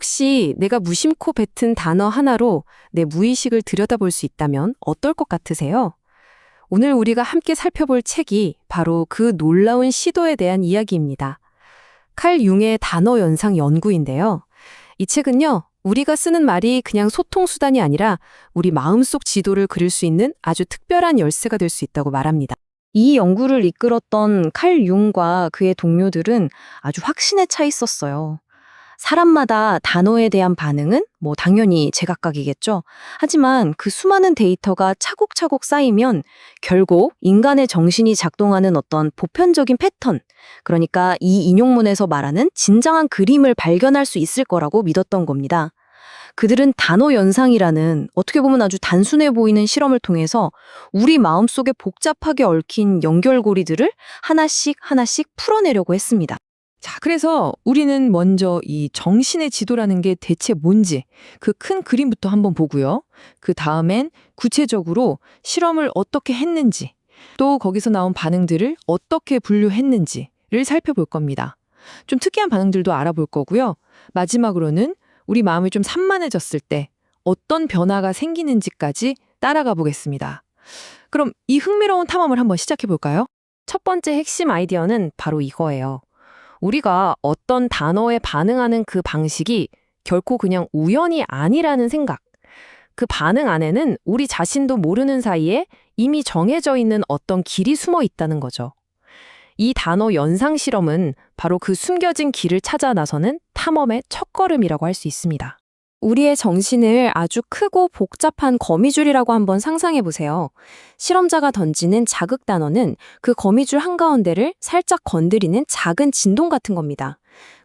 혹시 내가 무심코 뱉은 단어 하나로 내 무의식을 들여다볼 수 있다면 어떨 것 같으세요? 오늘 우리가 함께 살펴볼 책이 바로 그 놀라운 시도에 대한 이야기입니다. 칼 융의 단어 연상 연구인데요. 이 책은요, 우리가 쓰는 말이 그냥 소통 수단이 아니라 우리 마음속 지도를 그릴 수 있는 아주 특별한 열쇠가 될 수 있다고 말합니다. 이 연구를 이끌었던 칼 융과 그의 동료들은 아주 확신에 차 있었어요. 사람마다 단어에 대한 반응은 당연히 제각각이겠죠. 하지만 그 수많은 데이터가 차곡차곡 쌓이면 결국 인간의 정신이 작동하는 어떤 보편적인 패턴, 그러니까 이 인용문에서 말하는 진정한 그림을 발견할 수 있을 거라고 믿었던 겁니다. 그들은 단어 연상이라는 어떻게 보면 아주 단순해 보이는 실험을 통해서 우리 마음속에 복잡하게 얽힌 연결고리들을 하나씩 하나씩 풀어내려고 했습니다. 자, 그래서 우리는 먼저 이 정신의 지도라는 게 대체 뭔지 그 큰 그림부터 한번 보고요. 그 다음엔 구체적으로 실험을 어떻게 했는지, 또 거기서 나온 반응들을 어떻게 분류했는지를 살펴볼 겁니다. 좀 특이한 반응들도 알아볼 거고요. 마지막으로는 우리 마음이 좀 산만해졌을 때 어떤 변화가 생기는지까지 따라가 보겠습니다. 그럼 이 흥미로운 탐험을 한번 시작해 볼까요? 첫 번째 핵심 아이디어는 바로 이거예요. 우리가 어떤 단어에 반응하는 그 방식이 결코 그냥 우연이 아니라는 생각. 그 반응 안에는 우리 자신도 모르는 사이에 이미 정해져 있는 어떤 길이 숨어 있다는 거죠. 이 단어 연상 실험은 바로 그 숨겨진 길을 찾아 나서는 탐험의 첫걸음이라고 할 수 있습니다. 우리의 정신을 아주 크고 복잡한 거미줄이라고 한번 상상해 보세요. 실험자가 던지는 자극 단어는 그 거미줄 한가운데를 살짝 건드리는 작은 진동 같은 겁니다.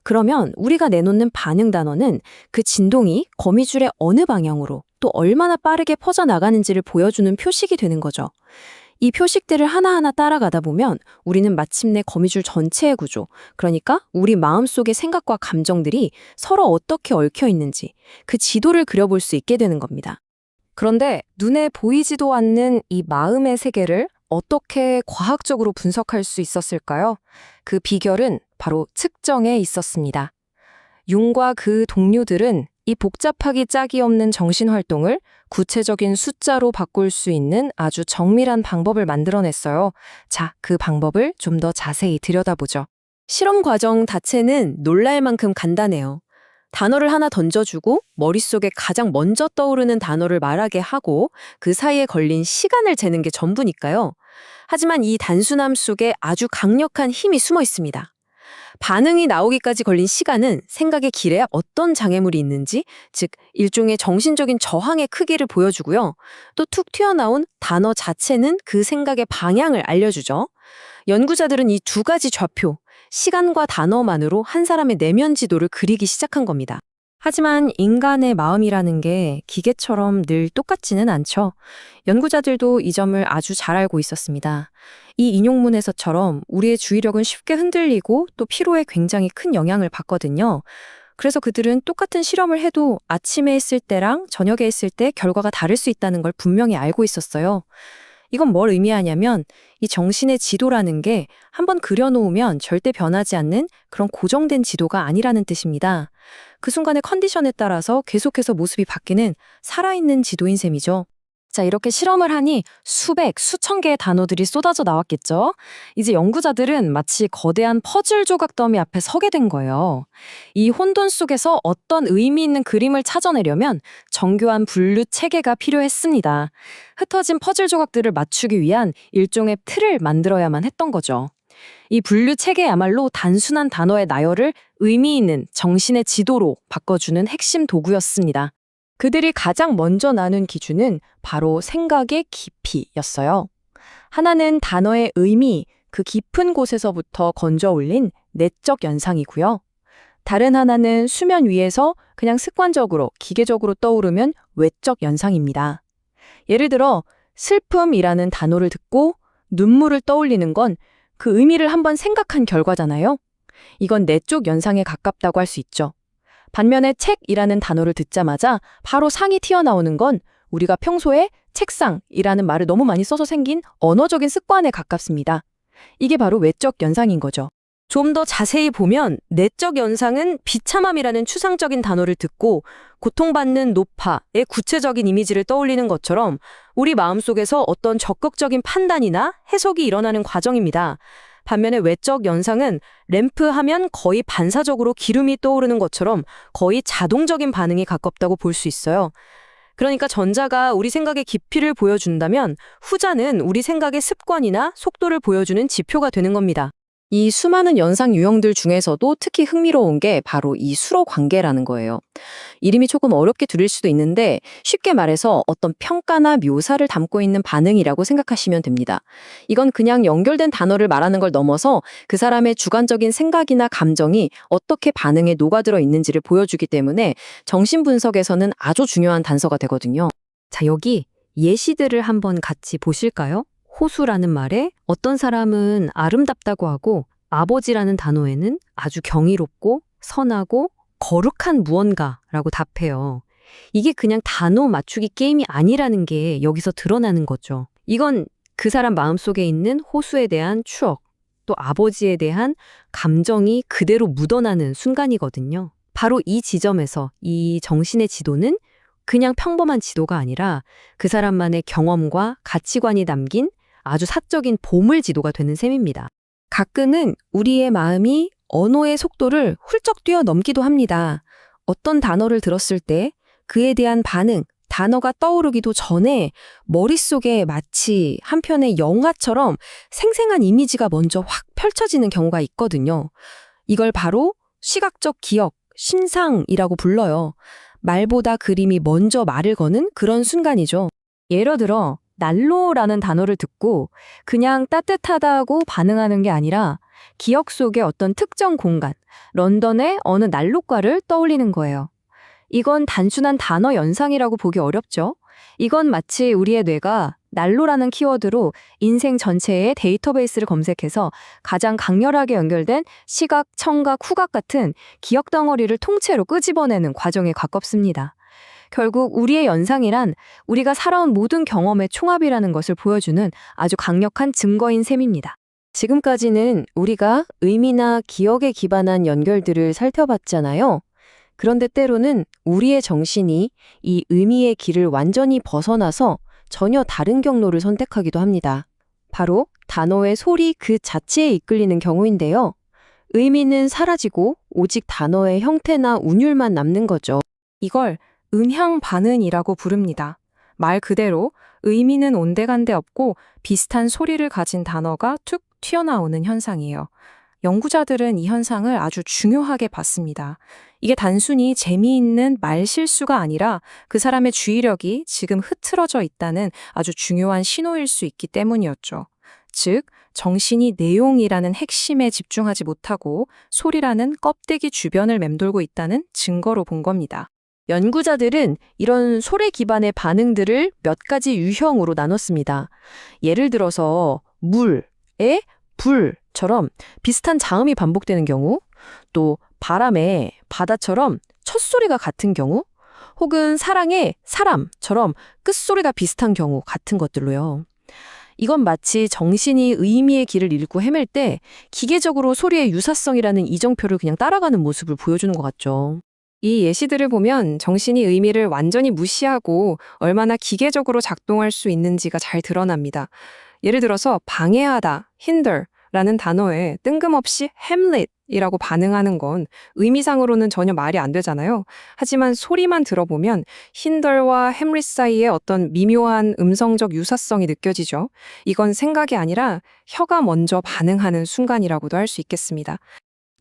그러면 우리가 내놓는 반응 단어는 그 진동이 거미줄의 어느 방향으로 또 얼마나 빠르게 퍼져나가는지를 보여주는 표식이 되는 거죠. 이 표식들을 하나하나 따라가다 보면 우리는 마침내 거미줄 전체의 구조, 그러니까 우리 마음속의 생각과 감정들이 서로 어떻게 얽혀 있는지 그 지도를 그려볼 수 있게 되는 겁니다. 그런데 눈에 보이지도 않는 이 마음의 세계를 어떻게 과학적으로 분석할 수 있었을까요? 그 비결은 바로 측정에 있었습니다. 융과 그 동료들은 이 복잡하기 짝이 없는 정신활동을 구체적인 숫자로 바꿀 수 있는 아주 정밀한 방법을 만들어냈어요. 자, 그 방법을 좀 더 자세히 들여다보죠. 실험 과정 자체는 놀랄 만큼 간단해요. 단어를 하나 던져주고 머릿속에 가장 먼저 떠오르는 단어를 말하게 하고 그 사이에 걸린 시간을 재는 게 전부니까요. 하지만 이 단순함 속에 아주 강력한 힘이 숨어 있습니다. 반응이 나오기까지 걸린 시간은 생각의 길에 어떤 장애물이 있는지, 즉 일종의 정신적인 저항의 크기를 보여주고요. 또 툭 튀어나온 단어 자체는 그 생각의 방향을 알려주죠. 연구자들은 이 두 가지 좌표, 시간과 단어만으로 한 사람의 내면 지도를 그리기 시작한 겁니다. 하지만 인간의 마음이라는 게 기계처럼 늘 똑같지는 않죠. 연구자들도 이 점을 아주 잘 알고 있었습니다. 이 인용문에서처럼 우리의 주의력은 쉽게 흔들리고 또 피로에 굉장히 큰 영향을 받거든요. 그래서 그들은 똑같은 실험을 해도 아침에 했을 때랑 저녁에 했을 때 결과가 다를 수 있다는 걸 분명히 알고 있었어요. 이건 뭘 의미하냐면 이 정신의 지도라는 게 한번 그려놓으면 절대 변하지 않는 그런 고정된 지도가 아니라는 뜻입니다. 그 순간의 컨디션에 따라서 계속해서 모습이 바뀌는 살아있는 지도인 셈이죠. 자, 이렇게 실험을 하니 수백, 수천 개의 단어들이 쏟아져 나왔겠죠? 이제 연구자들은 마치 거대한 퍼즐 조각 더미 앞에 서게 된 거예요. 이 혼돈 속에서 어떤 의미 있는 그림을 찾아내려면 정교한 분류 체계가 필요했습니다. 흩어진 퍼즐 조각들을 맞추기 위한 일종의 틀을 만들어야만 했던 거죠. 이 분류 체계야말로 단순한 단어의 나열을 의미 있는 정신의 지도로 바꿔주는 핵심 도구였습니다. 그들이 가장 먼저 나눈 기준은 바로 생각의 깊이였어요. 하나는 단어의 의미, 그 깊은 곳에서부터 건져 올린 내적 연상이고요. 다른 하나는 수면 위에서 그냥 습관적으로, 기계적으로 떠오르면 외적 연상입니다. 예를 들어 슬픔이라는 단어를 듣고 눈물을 떠올리는 건 그 의미를 한번 생각한 결과잖아요. 이건 내적 연상에 가깝다고 할 수 있죠. 반면에 책이라는 단어를 듣자마자 바로 상이 튀어나오는 건 우리가 평소에 책상이라는 말을 너무 많이 써서 생긴 언어적인 습관에 가깝습니다. 이게 바로 외적 연상인 거죠. 좀 더 자세히 보면 내적 연상은 비참함이라는 추상적인 단어를 듣고 고통받는 노파의 구체적인 이미지를 떠올리는 것처럼 우리 마음속에서 어떤 적극적인 판단이나 해석이 일어나는 과정입니다. 반면에 외적 연상은 램프 하면 거의 반사적으로 기름이 떠오르는 것처럼 거의 자동적인 반응이 가깝다고 볼 수 있어요. 그러니까 전자가 우리 생각의 깊이를 보여준다면 후자는 우리 생각의 습관이나 속도를 보여주는 지표가 되는 겁니다. 이 수많은 연상 유형들 중에서도 특히 흥미로운 게 바로 이 수로 관계라는 거예요. 이름이 조금 어렵게 들릴 수도 있는데 쉽게 말해서 어떤 평가나 묘사를 담고 있는 반응이라고 생각하시면 됩니다. 이건 그냥 연결된 단어를 말하는 걸 넘어서 그 사람의 주관적인 생각이나 감정이 어떻게 반응에 녹아들어 있는지를 보여주기 때문에 정신분석에서는 아주 중요한 단서가 되거든요. 자, 여기 예시들을 한번 같이 보실까요? 호수라는 말에 어떤 사람은 아름답다고 하고 아버지라는 단어에는 아주 경이롭고 선하고 거룩한 무언가라고 답해요. 이게 그냥 단어 맞추기 게임이 아니라는 게 여기서 드러나는 거죠. 이건 그 사람 마음속에 있는 호수에 대한 추억, 또 아버지에 대한 감정이 그대로 묻어나는 순간이거든요. 바로 이 지점에서 이 정신의 지도는 그냥 평범한 지도가 아니라 그 사람만의 경험과 가치관이 담긴 아주 사적인 보물 지도가 되는 셈입니다. 가끔은 우리의 마음이 언어의 속도를 훌쩍 뛰어넘기도 합니다. 어떤 단어를 들었을 때 그에 대한 반응, 단어가 떠오르기도 전에 머릿속에 마치 한 편의 영화처럼 생생한 이미지가 먼저 확 펼쳐지는 경우가 있거든요. 이걸 바로 시각적 기억, 신상이라고 불러요. 말보다 그림이 먼저 말을 거는 그런 순간이죠. 예를 들어 난로라는 단어를 듣고 그냥 따뜻하다고 반응하는 게 아니라 기억 속의 어떤 특정 공간, 런던의 어느 난로가를 떠올리는 거예요. 이건 단순한 단어 연상이라고 보기 어렵죠? 이건 마치 우리의 뇌가 난로라는 키워드로 인생 전체의 데이터베이스를 검색해서 가장 강렬하게 연결된 시각, 청각, 후각 같은 기억 덩어리를 통째로 끄집어내는 과정에 가깝습니다. 결국 우리의 연상이란 우리가 살아온 모든 경험의 총합이라는 것을 보여주는 아주 강력한 증거인 셈입니다. 지금까지는 우리가 의미나 기억에 기반한 연결들을 살펴봤잖아요. 그런데 때로는 우리의 정신이 이 의미의 길을 완전히 벗어나서 전혀 다른 경로를 선택하기도 합니다. 바로 단어의 소리 그 자체에 이끌리는 경우인데요. 의미는 사라지고 오직 단어의 형태나 운율만 남는 거죠. 이걸 음향 반응이라고 부릅니다. 말 그대로 의미는 온데간데 없고 비슷한 소리를 가진 단어가 툭 튀어나오는 현상이에요. 연구자들은 이 현상을 아주 중요하게 봤습니다. 이게 단순히 재미있는 말 실수가 아니라 그 사람의 주의력이 지금 흐트러져 있다는 아주 중요한 신호일 수 있기 때문이었죠. 즉, 정신이 내용이라는 핵심에 집중하지 못하고 소리라는 껍데기 주변을 맴돌고 있다는 증거로 본 겁니다. 연구자들은 이런 소리 기반의 반응들을 몇 가지 유형으로 나눴습니다. 예를 들어서 물에 불처럼 비슷한 자음이 반복되는 경우, 또 바람에 바다처럼 첫 소리가 같은 경우, 혹은 사랑에 사람처럼 끝소리가 비슷한 경우 같은 것들로요. 이건 마치 정신이 의미의 길을 잃고 헤맬 때 기계적으로 소리의 유사성이라는 이정표를 그냥 따라가는 모습을 보여주는 것 같죠. 이 예시들을 보면 정신이 의미를 완전히 무시하고 얼마나 기계적으로 작동할 수 있는지가 잘 드러납니다. 예를 들어서 방해하다, hinder라는 단어에 뜬금없이 hamlet이라고 반응하는 건 의미상으로는 전혀 말이 안 되잖아요. 하지만 소리만 들어보면 hinder와 hamlet 사이에 어떤 미묘한 음성적 유사성이 느껴지죠. 이건 생각이 아니라 혀가 먼저 반응하는 순간이라고도 할 수 있겠습니다.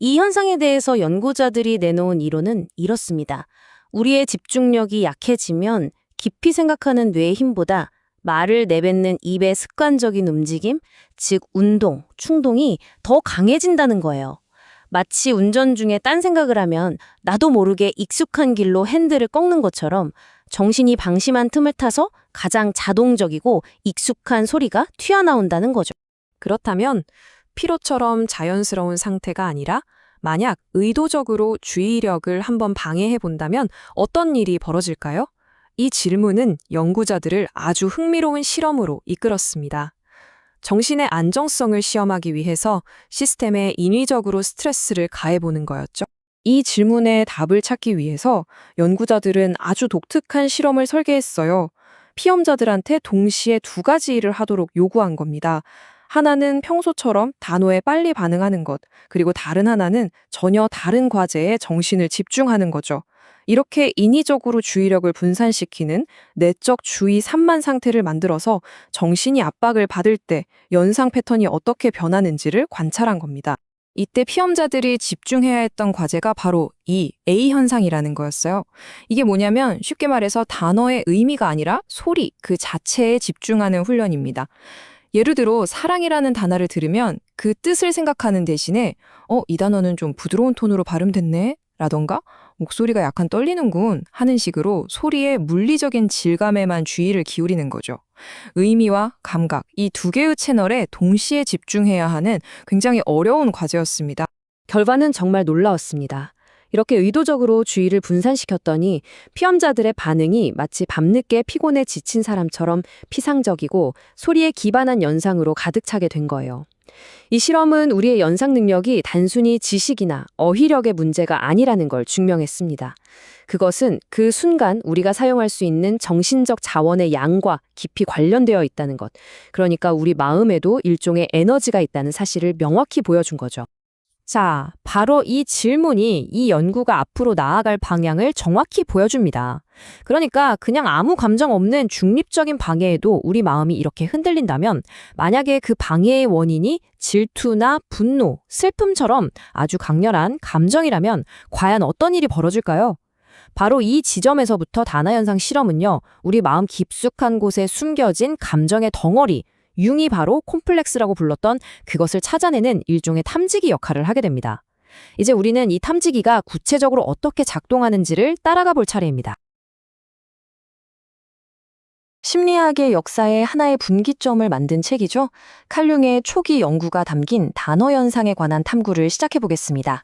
이 현상에 대해서 연구자들이 내놓은 이론은 이렇습니다. 우리의 집중력이 약해지면 깊이 생각하는 뇌의 힘보다 말을 내뱉는 입의 습관적인 움직임, 즉 운동, 충동이 더 강해진다는 거예요. 마치 운전 중에 딴 생각을 하면 나도 모르게 익숙한 길로 핸들을 꺾는 것처럼 정신이 방심한 틈을 타서 가장 자동적이고 익숙한 소리가 튀어나온다는 거죠. 그렇다면 피로처럼 자연스러운 상태가 아니라 만약 의도적으로 주의력을 한번 방해해 본다면 어떤 일이 벌어질까요? 이 질문은 연구자들을 아주 흥미로운 실험으로 이끌었습니다. 정신의 안정성을 시험하기 위해서 시스템에 인위적으로 스트레스를 가해보는 거였죠. 이 질문에 답을 찾기 위해서 연구자들은 아주 독특한 실험을 설계했어요. 피험자들한테 동시에 두 가지 일을 하도록 요구한 겁니다. 하나는 평소처럼 단어에 빨리 반응하는 것, 그리고 다른 하나는 전혀 다른 과제에 정신을 집중하는 거죠. 이렇게 인위적으로 주의력을 분산시키는 내적 주의 산만 상태를 만들어서 정신이 압박을 받을 때 연상 패턴이 어떻게 변하는지를 관찰한 겁니다. 이때 피험자들이 집중해야 했던 과제가 바로 이 A 현상이라는 거였어요. 이게 뭐냐면 쉽게 말해서 단어의 의미가 아니라 소리 그 자체에 집중하는 훈련입니다. 예를 들어 사랑이라는 단어를 들으면 그 뜻을 생각하는 대신에 이 단어는 좀 부드러운 톤으로 발음됐네? 라던가 목소리가 약간 떨리는군 하는 식으로 소리의 물리적인 질감에만 주의를 기울이는 거죠. 의미와 감각, 이 두 개의 채널에 동시에 집중해야 하는 굉장히 어려운 과제였습니다. 결과는 정말 놀라웠습니다. 이렇게 의도적으로 주의를 분산시켰더니 피험자들의 반응이 마치 밤늦게 피곤에 지친 사람처럼 피상적이고 소리에 기반한 연상으로 가득 차게 된 거예요. 이 실험은 우리의 연상 능력이 단순히 지식이나 어휘력의 문제가 아니라는 걸 증명했습니다. 그것은 그 순간 우리가 사용할 수 있는 정신적 자원의 양과 깊이 관련되어 있다는 것. 그러니까 우리 마음에도 일종의 에너지가 있다는 사실을 명확히 보여준 거죠. 자, 바로 이 질문이 이 연구가 앞으로 나아갈 방향을 정확히 보여줍니다. 그러니까 그냥 아무 감정 없는 중립적인 방해에도 우리 마음이 이렇게 흔들린다면 만약에 그 방해의 원인이 질투나 분노, 슬픔처럼 아주 강렬한 감정이라면 과연 어떤 일이 벌어질까요? 바로 이 지점에서부터 다나현상 실험은요, 우리 마음 깊숙한 곳에 숨겨진 감정의 덩어리, 융이 바로 콤플렉스라고 불렀던 그것을 찾아내는 일종의 탐지기 역할을 하게 됩니다. 이제 우리는 이 탐지기가 구체적으로 어떻게 작동하는지를 따라가 볼 차례입니다. 심리학의 역사의 하나의 분기점을 만든 책이죠. 칼 융의 초기 연구가 담긴 단어 현상에 관한 탐구를 시작해 보겠습니다.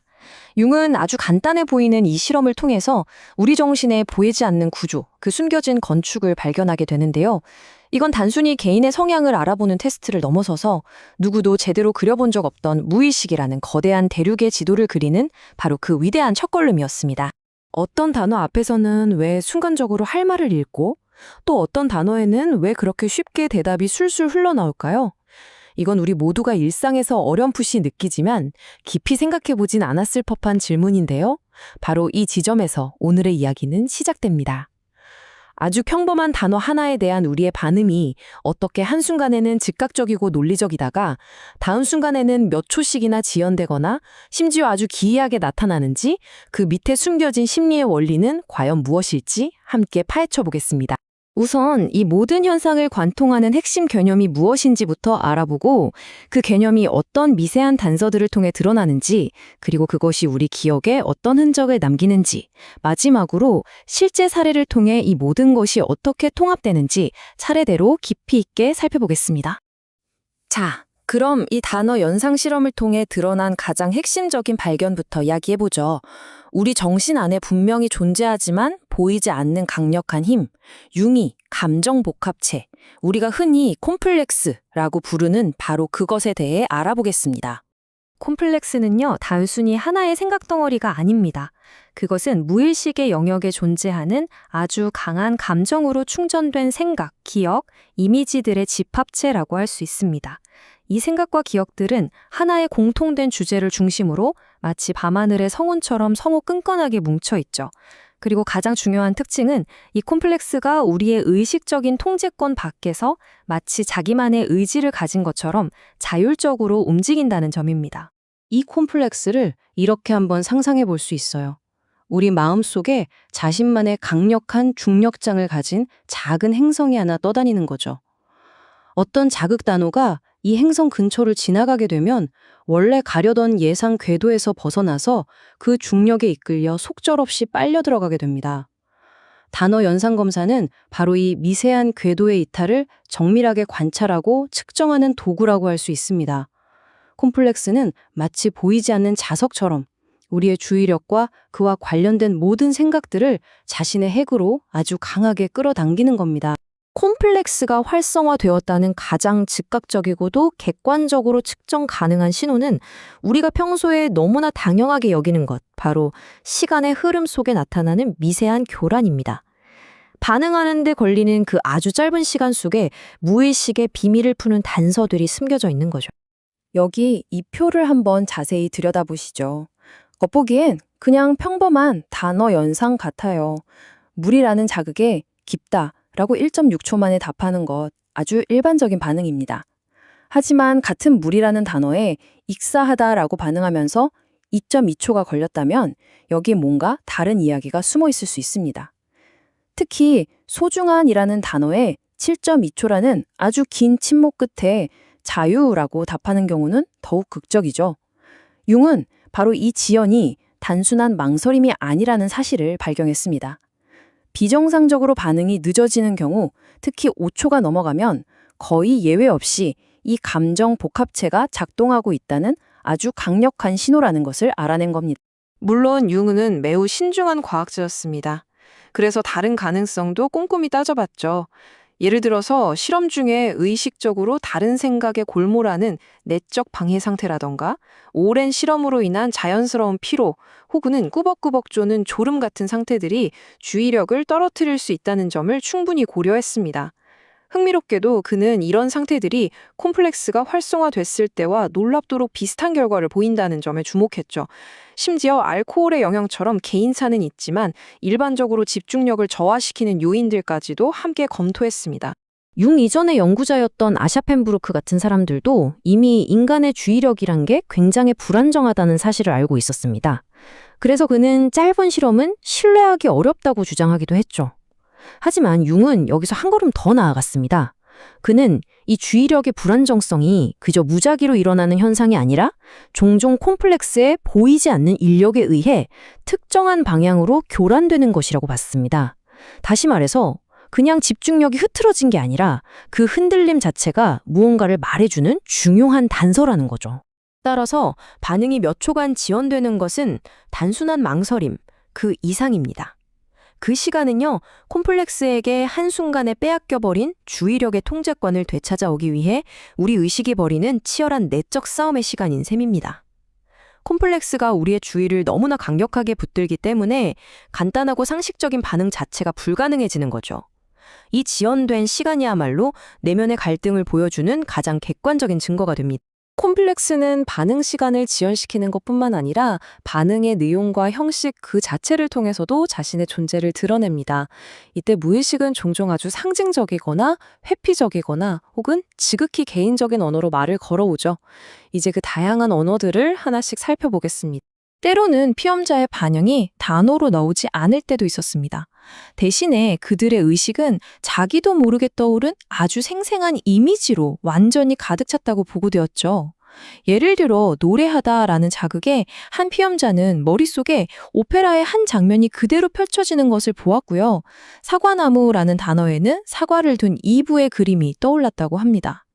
융은 아주 간단해 보이는 이 실험을 통해서 우리 정신에 보이지 않는 구조, 그 숨겨진 건축을 발견하게 되는데요. 이건 단순히 개인의 성향을 알아보는 테스트를 넘어서서 누구도 제대로 그려본 적 없던 무의식이라는 거대한 대륙의 지도를 그리는 바로 그 위대한 첫걸음이었습니다. 어떤 단어 앞에서는 왜 순간적으로 할 말을 잃고 또 어떤 단어에는 왜 그렇게 쉽게 대답이 술술 흘러나올까요? 이건 우리 모두가 일상에서 어렴풋이 느끼지만 깊이 생각해보진 않았을 법한 질문인데요. 바로 이 지점에서 오늘의 이야기는 시작됩니다. 아주 평범한 단어 하나에 대한 우리의 반응이 어떻게 한순간에는 즉각적이고 논리적이다가 다음 순간에는 몇 초씩이나 지연되거나 심지어 아주 기이하게 나타나는지 그 밑에 숨겨진 심리의 원리는 과연 무엇일지 함께 파헤쳐 보겠습니다. 우선 이 모든 현상을 관통하는 핵심 개념이 무엇인지부터 알아보고 그 개념이 어떤 미세한 단서들을 통해 드러나는지 그리고 그것이 우리 기억에 어떤 흔적을 남기는지 마지막으로 실제 사례를 통해 이 모든 것이 어떻게 통합되는지 차례대로 깊이 있게 살펴보겠습니다. 자, 그럼 이 단어 연상 실험을 통해 드러난 가장 핵심적인 발견부터 이야기해보죠. 우리 정신 안에 분명히 존재하지만 보이지 않는 강력한 힘, 융이, 감정 복합체, 우리가 흔히 콤플렉스라고 부르는 바로 그것에 대해 알아보겠습니다. 콤플렉스는요, 단순히 하나의 생각 덩어리가 아닙니다. 그것은 무의식의 영역에 존재하는 아주 강한 감정으로 충전된 생각, 기억, 이미지들의 집합체라고 할 수 있습니다. 이 생각과 기억들은 하나의 공통된 주제를 중심으로 마치 밤하늘의 성운처럼 성우 끈끈하게 뭉쳐있죠. 그리고 가장 중요한 특징은 이 콤플렉스가 우리의 의식적인 통제권 밖에서 마치 자기만의 의지를 가진 것처럼 자율적으로 움직인다는 점입니다. 이 콤플렉스를 이렇게 한번 상상해 볼 수 있어요. 우리 마음속에 자신만의 강력한 중력장을 가진 작은 행성이 하나 떠다니는 거죠. 어떤 자극 단어가 이 행성 근처를 지나가게 되면 원래 가려던 예상 궤도에서 벗어나서 그 중력에 이끌려 속절없이 빨려 들어가게 됩니다. 단어 연상 검사는 바로 이 미세한 궤도의 이탈을 정밀하게 관찰하고 측정하는 도구라고 할 수 있습니다. 콤플렉스는 마치 보이지 않는 자석처럼 우리의 주의력과 그와 관련된 모든 생각들을 자신의 핵으로 아주 강하게 끌어당기는 겁니다. 콤플렉스가 활성화되었다는 가장 즉각적이고도 객관적으로 측정 가능한 신호는 우리가 평소에 너무나 당연하게 여기는 것, 바로 시간의 흐름 속에 나타나는 미세한 교란입니다. 반응하는 데 걸리는 그 아주 짧은 시간 속에 무의식의 비밀을 푸는 단서들이 숨겨져 있는 거죠. 여기 이 표를 한번 자세히 들여다보시죠. 겉보기엔 그냥 평범한 단어 연상 같아요. 물이라는 자극에 깊다 라고 1.6초 만에 답하는 것 아주 일반적인 반응입니다. 하지만 같은 물이라는 단어에 익사하다라고 반응하면서 2.2초가 걸렸다면 여기에 뭔가 다른 이야기가 숨어 있을 수 있습니다. 특히 소중한이라는 단어에 7.2초라는 아주 긴 침묵 끝에 자유라고 답하는 경우는 더욱 극적이죠. 융은 바로 이 지연이 단순한 망설임이 아니라는 사실을 발견했습니다. 비정상적으로 반응이 늦어지는 경우, 특히 5초가 넘어가면 거의 예외 없이 이 감정 복합체가 작동하고 있다는 아주 강력한 신호라는 것을 알아낸 겁니다. 물론 융은 매우 신중한 과학자였습니다. 그래서 다른 가능성도 꼼꼼히 따져봤죠. 예를 들어서 실험 중에 의식적으로 다른 생각에 골몰하는 내적 방해 상태라던가 오랜 실험으로 인한 자연스러운 피로 혹은 꾸벅꾸벅 쪼는 졸음 같은 상태들이 주의력을 떨어뜨릴 수 있다는 점을 충분히 고려했습니다. 흥미롭게도 그는 이런 상태들이 콤플렉스가 활성화됐을 때와 놀랍도록 비슷한 결과를 보인다는 점에 주목했죠. 심지어 알코올의 영향처럼 개인차는 있지만 일반적으로 집중력을 저하시키는 요인들까지도 함께 검토했습니다. 융 이전의 연구자였던 아샤펜부르크 같은 사람들도 이미 인간의 주의력이란 게 굉장히 불안정하다는 사실을 알고 있었습니다. 그래서 그는 짧은 실험은 신뢰하기 어렵다고 주장하기도 했죠. 하지만 융은 여기서 한 걸음 더 나아갔습니다. 그는 이 주의력의 불안정성이 그저 무작위로 일어나는 현상이 아니라 종종 콤플렉스에 보이지 않는 인력에 의해 특정한 방향으로 교란되는 것이라고 봤습니다. 다시 말해서 그냥 집중력이 흐트러진 게 아니라 그 흔들림 자체가 무언가를 말해주는 중요한 단서라는 거죠. 따라서 반응이 몇 초간 지연되는 것은 단순한 망설임, 그 이상입니다. 그 시간은요, 콤플렉스에게 한순간에 빼앗겨버린 주의력의 통제권을 되찾아오기 위해 우리 의식이 벌이는 치열한 내적 싸움의 시간인 셈입니다. 콤플렉스가 우리의 주의를 너무나 강력하게 붙들기 때문에 간단하고 상식적인 반응 자체가 불가능해지는 거죠. 이 지연된 시간이야말로 내면의 갈등을 보여주는 가장 객관적인 증거가 됩니다. 콤플렉스는 반응 시간을 지연시키는 것뿐만 아니라 반응의 내용과 형식 그 자체를 통해서도 자신의 존재를 드러냅니다. 이때 무의식은 종종 아주 상징적이거나 회피적이거나 혹은 지극히 개인적인 언어로 말을 걸어오죠. 이제 그 다양한 언어들을 하나씩 살펴보겠습니다. 때로는 피험자의 반응이 단어로 나오지 않을 때도 있었습니다. 대신에 그들의 의식은 자기도 모르게 떠오른 아주 생생한 이미지로 완전히 가득 찼다고 보고되었죠. 예를 들어 노래하다라는 자극에 한 피험자는 머릿속에 오페라의 한 장면이 그대로 펼쳐지는 것을 보았고요. 사과나무라는 단어에는 사과를 둔 이브의 그림이 떠올랐다고 합니다.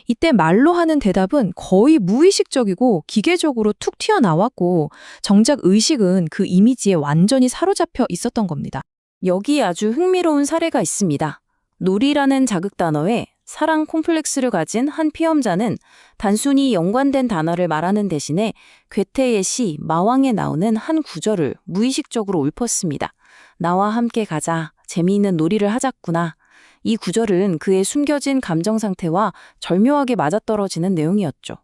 이때 말로 하는 대답은 거의 무의식적이고 기계적으로 툭 튀어나왔고 정작 의식은 그 이미지에 완전히 사로잡혀 있었던 겁니다. 여기 아주 흥미로운 사례가 있습니다. 놀이라는 자극 단어에 사랑 콤플렉스를 가진 한 피험자는 단순히 연관된 단어를 말하는 대신에 괴테의 시 마왕에 나오는 한 구절을 무의식적으로 읊었습니다. 나와 함께 가자. 재미있는 놀이를 하자꾸나. 이 구절은 그의 숨겨진 감정 상태와 절묘하게 맞아떨어지는 내용이었죠.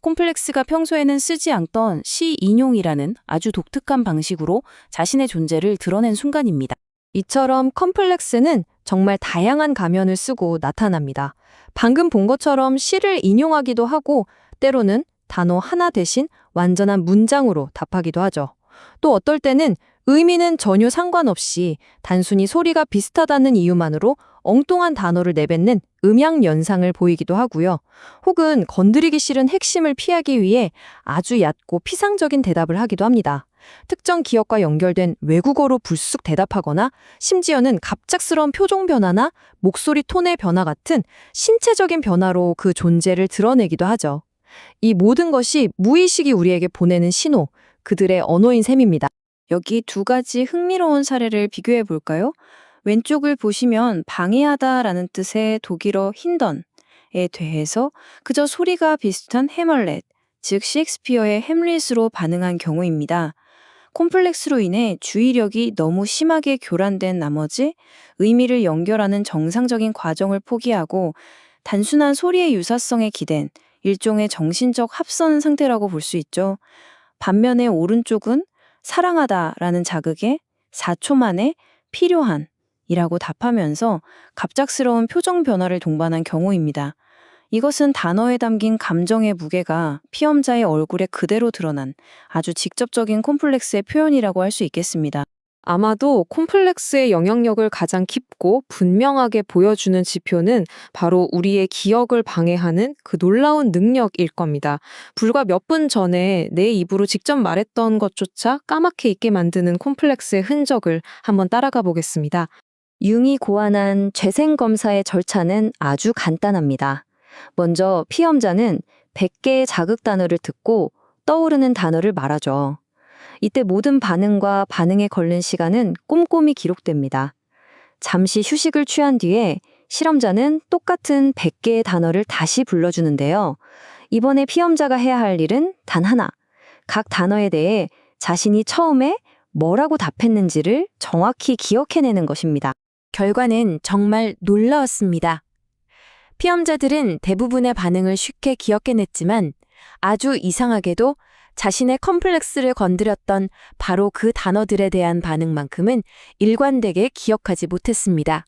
콤플렉스가 평소에는 쓰지 않던 시 인용이라는 아주 독특한 방식으로 자신의 존재를 드러낸 순간입니다. 이처럼 컴플렉스는 정말 다양한 가면을 쓰고 나타납니다. 방금 본 것처럼 시를 인용하기도 하고 때로는 단어 하나 대신 완전한 문장으로 답하기도 하죠. 또 어떨 때는 의미는 전혀 상관없이 단순히 소리가 비슷하다는 이유만으로 엉뚱한 단어를 내뱉는 음양 연상을 보이기도 하고요. 혹은 건드리기 싫은 핵심을 피하기 위해 아주 얕고 피상적인 대답을 하기도 합니다. 특정 기억과 연결된 외국어로 불쑥 대답하거나 심지어는 갑작스러운 표정 변화나 목소리 톤의 변화 같은 신체적인 변화로 그 존재를 드러내기도 하죠. 이 모든 것이 무의식이 우리에게 보내는 신호, 그들의 언어인 셈입니다. 여기 두 가지 흥미로운 사례를 비교해 볼까요? 왼쪽을 보시면 방해하다라는 뜻의 독일어 힌던에 대해서 그저 소리가 비슷한 해멀렛, 즉 셰익스피어의 햄릿으로 반응한 경우입니다. 콤플렉스로 인해 주의력이 너무 심하게 교란된 나머지 의미를 연결하는 정상적인 과정을 포기하고 단순한 소리의 유사성에 기댄 일종의 정신적 합선 상태라고 볼 수 있죠. 반면에 오른쪽은 사랑하다라는 자극에 4초 만에 필요한 이라고 답하면서 갑작스러운 표정 변화를 동반한 경우입니다. 이것은 단어에 담긴 감정의 무게가 피험자의 얼굴에 그대로 드러난 아주 직접적인 콤플렉스의 표현이라고 할 수 있겠습니다. 아마도 콤플렉스의 영향력을 가장 깊고 분명하게 보여주는 지표는 바로 우리의 기억을 방해하는 그 놀라운 능력일 겁니다. 불과 몇 분 전에 내 입으로 직접 말했던 것조차 까맣게 잊게 만드는 콤플렉스의 흔적을 한번 따라가 보겠습니다. 융이 고안한 죄생검사의 절차는 아주 간단합니다. 먼저 피험자는 100개의 자극 단어를 듣고 떠오르는 단어를 말하죠. 이때 모든 반응과 반응에 걸린 시간은 꼼꼼히 기록됩니다. 잠시 휴식을 취한 뒤에 실험자는 똑같은 100개의 단어를 다시 불러주는데요. 이번에 피험자가 해야 할 일은 단 하나, 각 단어에 대해 자신이 처음에 뭐라고 답했는지를 정확히 기억해내는 것입니다. 결과는 정말 놀라웠습니다. 피험자들은 대부분의 반응을 쉽게 기억해냈지만 아주 이상하게도 자신의 컴플렉스를 건드렸던 바로 그 단어들에 대한 반응만큼은 일관되게 기억하지 못했습니다.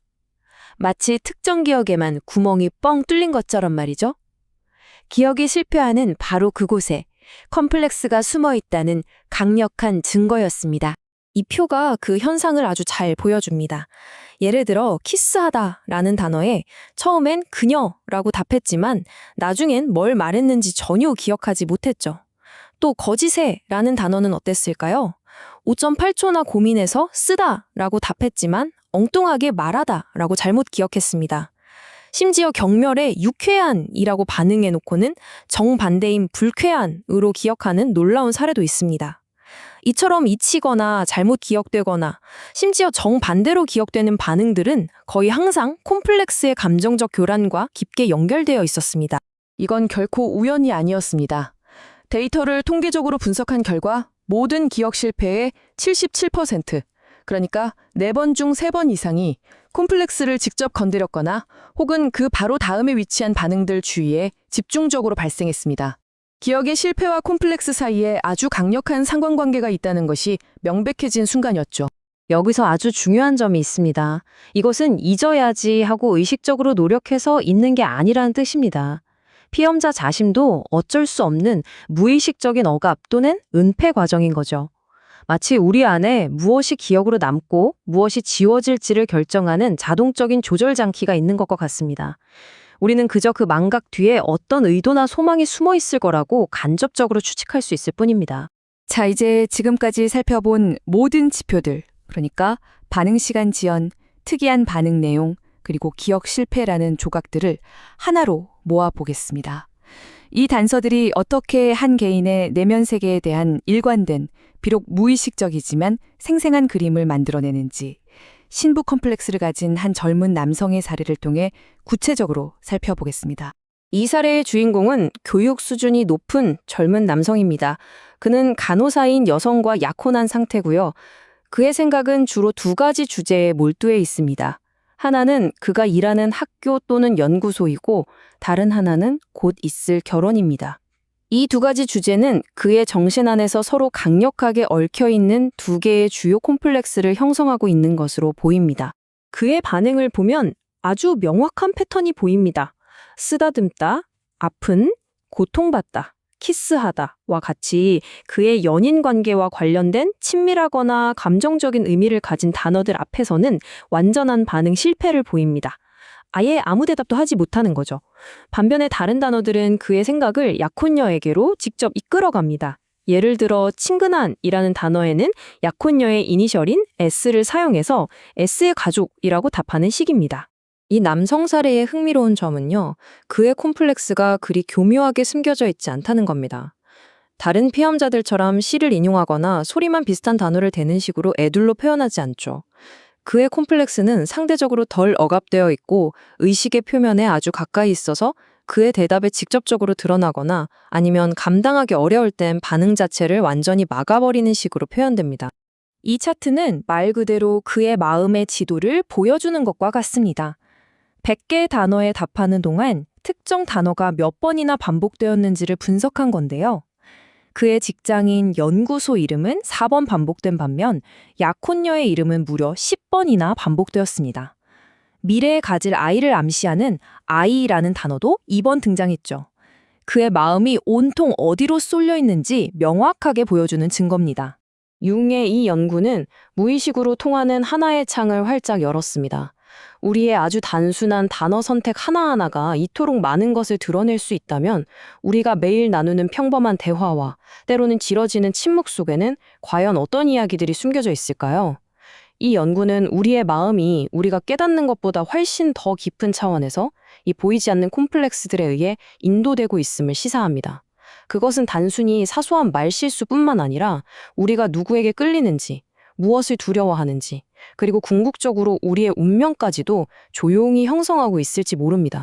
마치 특정 기억에만 구멍이 뻥 뚫린 것처럼 말이죠. 기억이 실패하는 바로 그곳에 컴플렉스가 숨어 있다는 강력한 증거였습니다. 이 표가 그 현상을 아주 잘 보여줍니다. 예를 들어 키스하다라는 단어에 처음엔 그녀라고 답했지만 나중엔 뭘 말했는지 전혀 기억하지 못했죠. 또 거짓에라는 단어는 어땠을까요? 5.8초나 고민해서 쓰다라고 답했지만 엉뚱하게 말하다라고 잘못 기억했습니다. 심지어 경멸에 유쾌한이라고 반응해놓고는 정반대인 불쾌한으로 기억하는 놀라운 사례도 있습니다. 이처럼 잊히거나 잘못 기억되거나 심지어 정반대로 기억되는 반응들은 거의 항상 콤플렉스의 감정적 교란과 깊게 연결되어 있었습니다. 이건 결코 우연이 아니었습니다. 데이터를 통계적으로 분석한 결과 모든 기억 실패의 77%, 그러니까 4번 중 3번 이상이 콤플렉스를 직접 건드렸거나 혹은 그 바로 다음에 위치한 반응들 주위에 집중적으로 발생했습니다. 기억의 실패와 콤플렉스 사이에 아주 강력한 상관관계가 있다는 것이 명백해진 순간이었죠. 여기서 아주 중요한 점이 있습니다. 이것은 잊어야지 하고 의식적으로 노력해서 잊는 게 아니라는 뜻입니다. 피험자 자신도 어쩔 수 없는 무의식적인 억압 또는 은폐 과정인 거죠. 마치 우리 안에 무엇이 기억으로 남고 무엇이 지워질지를 결정하는 자동적인 조절 장치가 있는 것과 같습니다. 우리는 그저 그 망각 뒤에 어떤 의도나 소망이 숨어 있을 거라고 간접적으로 추측할 수 있을 뿐입니다. 자, 이제 지금까지 살펴본 모든 지표들, 그러니까 반응 시간 지연, 특이한 반응 내용, 그리고 기억 실패라는 조각들을 하나로 모아보겠습니다. 이 단서들이 어떻게 한 개인의 내면 세계에 대한 일관된, 비록 무의식적이지만 생생한 그림을 만들어내는지 신부 컴플렉스를 가진 한 젊은 남성의 사례를 통해 구체적으로 살펴보겠습니다. 이 사례의 주인공은 교육 수준이 높은 젊은 남성입니다. 그는 간호사인 여성과 약혼한 상태고요. 그의 생각은 주로 2가지 주제에 몰두해 있습니다. 하나는 그가 일하는 학교 또는 연구소이고 다른 하나는 곧 있을 결혼입니다. 이 2가지 주제는 그의 정신 안에서 서로 강력하게 얽혀있는 2개의 주요 콤플렉스를 형성하고 있는 것으로 보입니다. 그의 반응을 보면 아주 명확한 패턴이 보입니다. 쓰다듬다, 아픈, 고통받다, 키스하다와 같이 그의 연인 관계와 관련된 친밀하거나 감정적인 의미를 가진 단어들 앞에서는 완전한 반응 실패를 보입니다. 아예 아무 대답도 하지 못하는 거죠. 반면에 다른 단어들은 그의 생각을 약혼녀에게로 직접 이끌어갑니다. 예를 들어 친근한이라는 단어에는 약혼녀의 이니셜인 S를 사용해서 S의 가족이라고 답하는 식입니다. 이 남성 사례의 흥미로운 점은요, 그의 콤플렉스가 그리 교묘하게 숨겨져 있지 않다는 겁니다. 다른 피험자들처럼 시를 인용하거나 소리만 비슷한 단어를 대는 식으로 애둘러 표현하지 않죠. 그의 콤플렉스는 상대적으로 덜 억압되어 있고 의식의 표면에 아주 가까이 있어서 그의 대답에 직접적으로 드러나거나 아니면 감당하기 어려울 땐 반응 자체를 완전히 막아버리는 식으로 표현됩니다. 이 차트는 말 그대로 그의 마음의 지도를 보여주는 것과 같습니다. 100개의 단어에 답하는 동안 특정 단어가 몇 번이나 반복되었는지를 분석한 건데요. 그의 직장인 연구소 이름은 4번 반복된 반면 약혼녀의 이름은 무려 10번이나 반복되었습니다. 미래에 가질 아이를 암시하는 아이라는 단어도 2번 등장했죠. 그의 마음이 온통 어디로 쏠려 있는지 명확하게 보여주는 증거입니다. 융의 이 연구는 무의식으로 통하는 하나의 창을 활짝 열었습니다. 우리의 아주 단순한 단어 선택 하나하나가 이토록 많은 것을 드러낼 수 있다면 우리가 매일 나누는 평범한 대화와 때로는 길어지는 침묵 속에는 과연 어떤 이야기들이 숨겨져 있을까요? 이 연구는 우리의 마음이 우리가 깨닫는 것보다 훨씬 더 깊은 차원에서 이 보이지 않는 콤플렉스들에 의해 인도되고 있음을 시사합니다. 그것은 단순히 사소한 말실수뿐만 아니라 우리가 누구에게 끌리는지, 무엇을 두려워하는지, 그리고 궁극적으로 우리의 운명까지도 조용히 형성하고 있을지 모릅니다.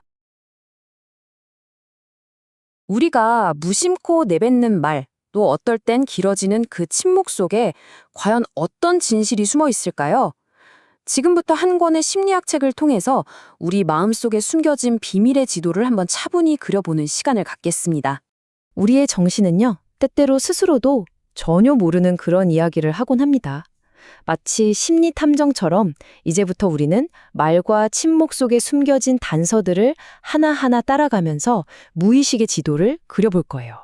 우리가 무심코 내뱉는 말, 또 어떨 땐 길어지는 그 침묵 속에 과연 어떤 진실이 숨어 있을까요? 지금부터 한 권의 심리학 책을 통해서 우리 마음속에 숨겨진 비밀의 지도를 한번 차분히 그려보는 시간을 갖겠습니다. 우리의 정신은요, 때때로 스스로도 전혀 모르는 그런 이야기를 하곤 합니다. 마치 심리 탐정처럼 이제부터 우리는 말과 침묵 속에 숨겨진 단서들을 하나하나 따라가면서 무의식의 지도를 그려볼 거예요.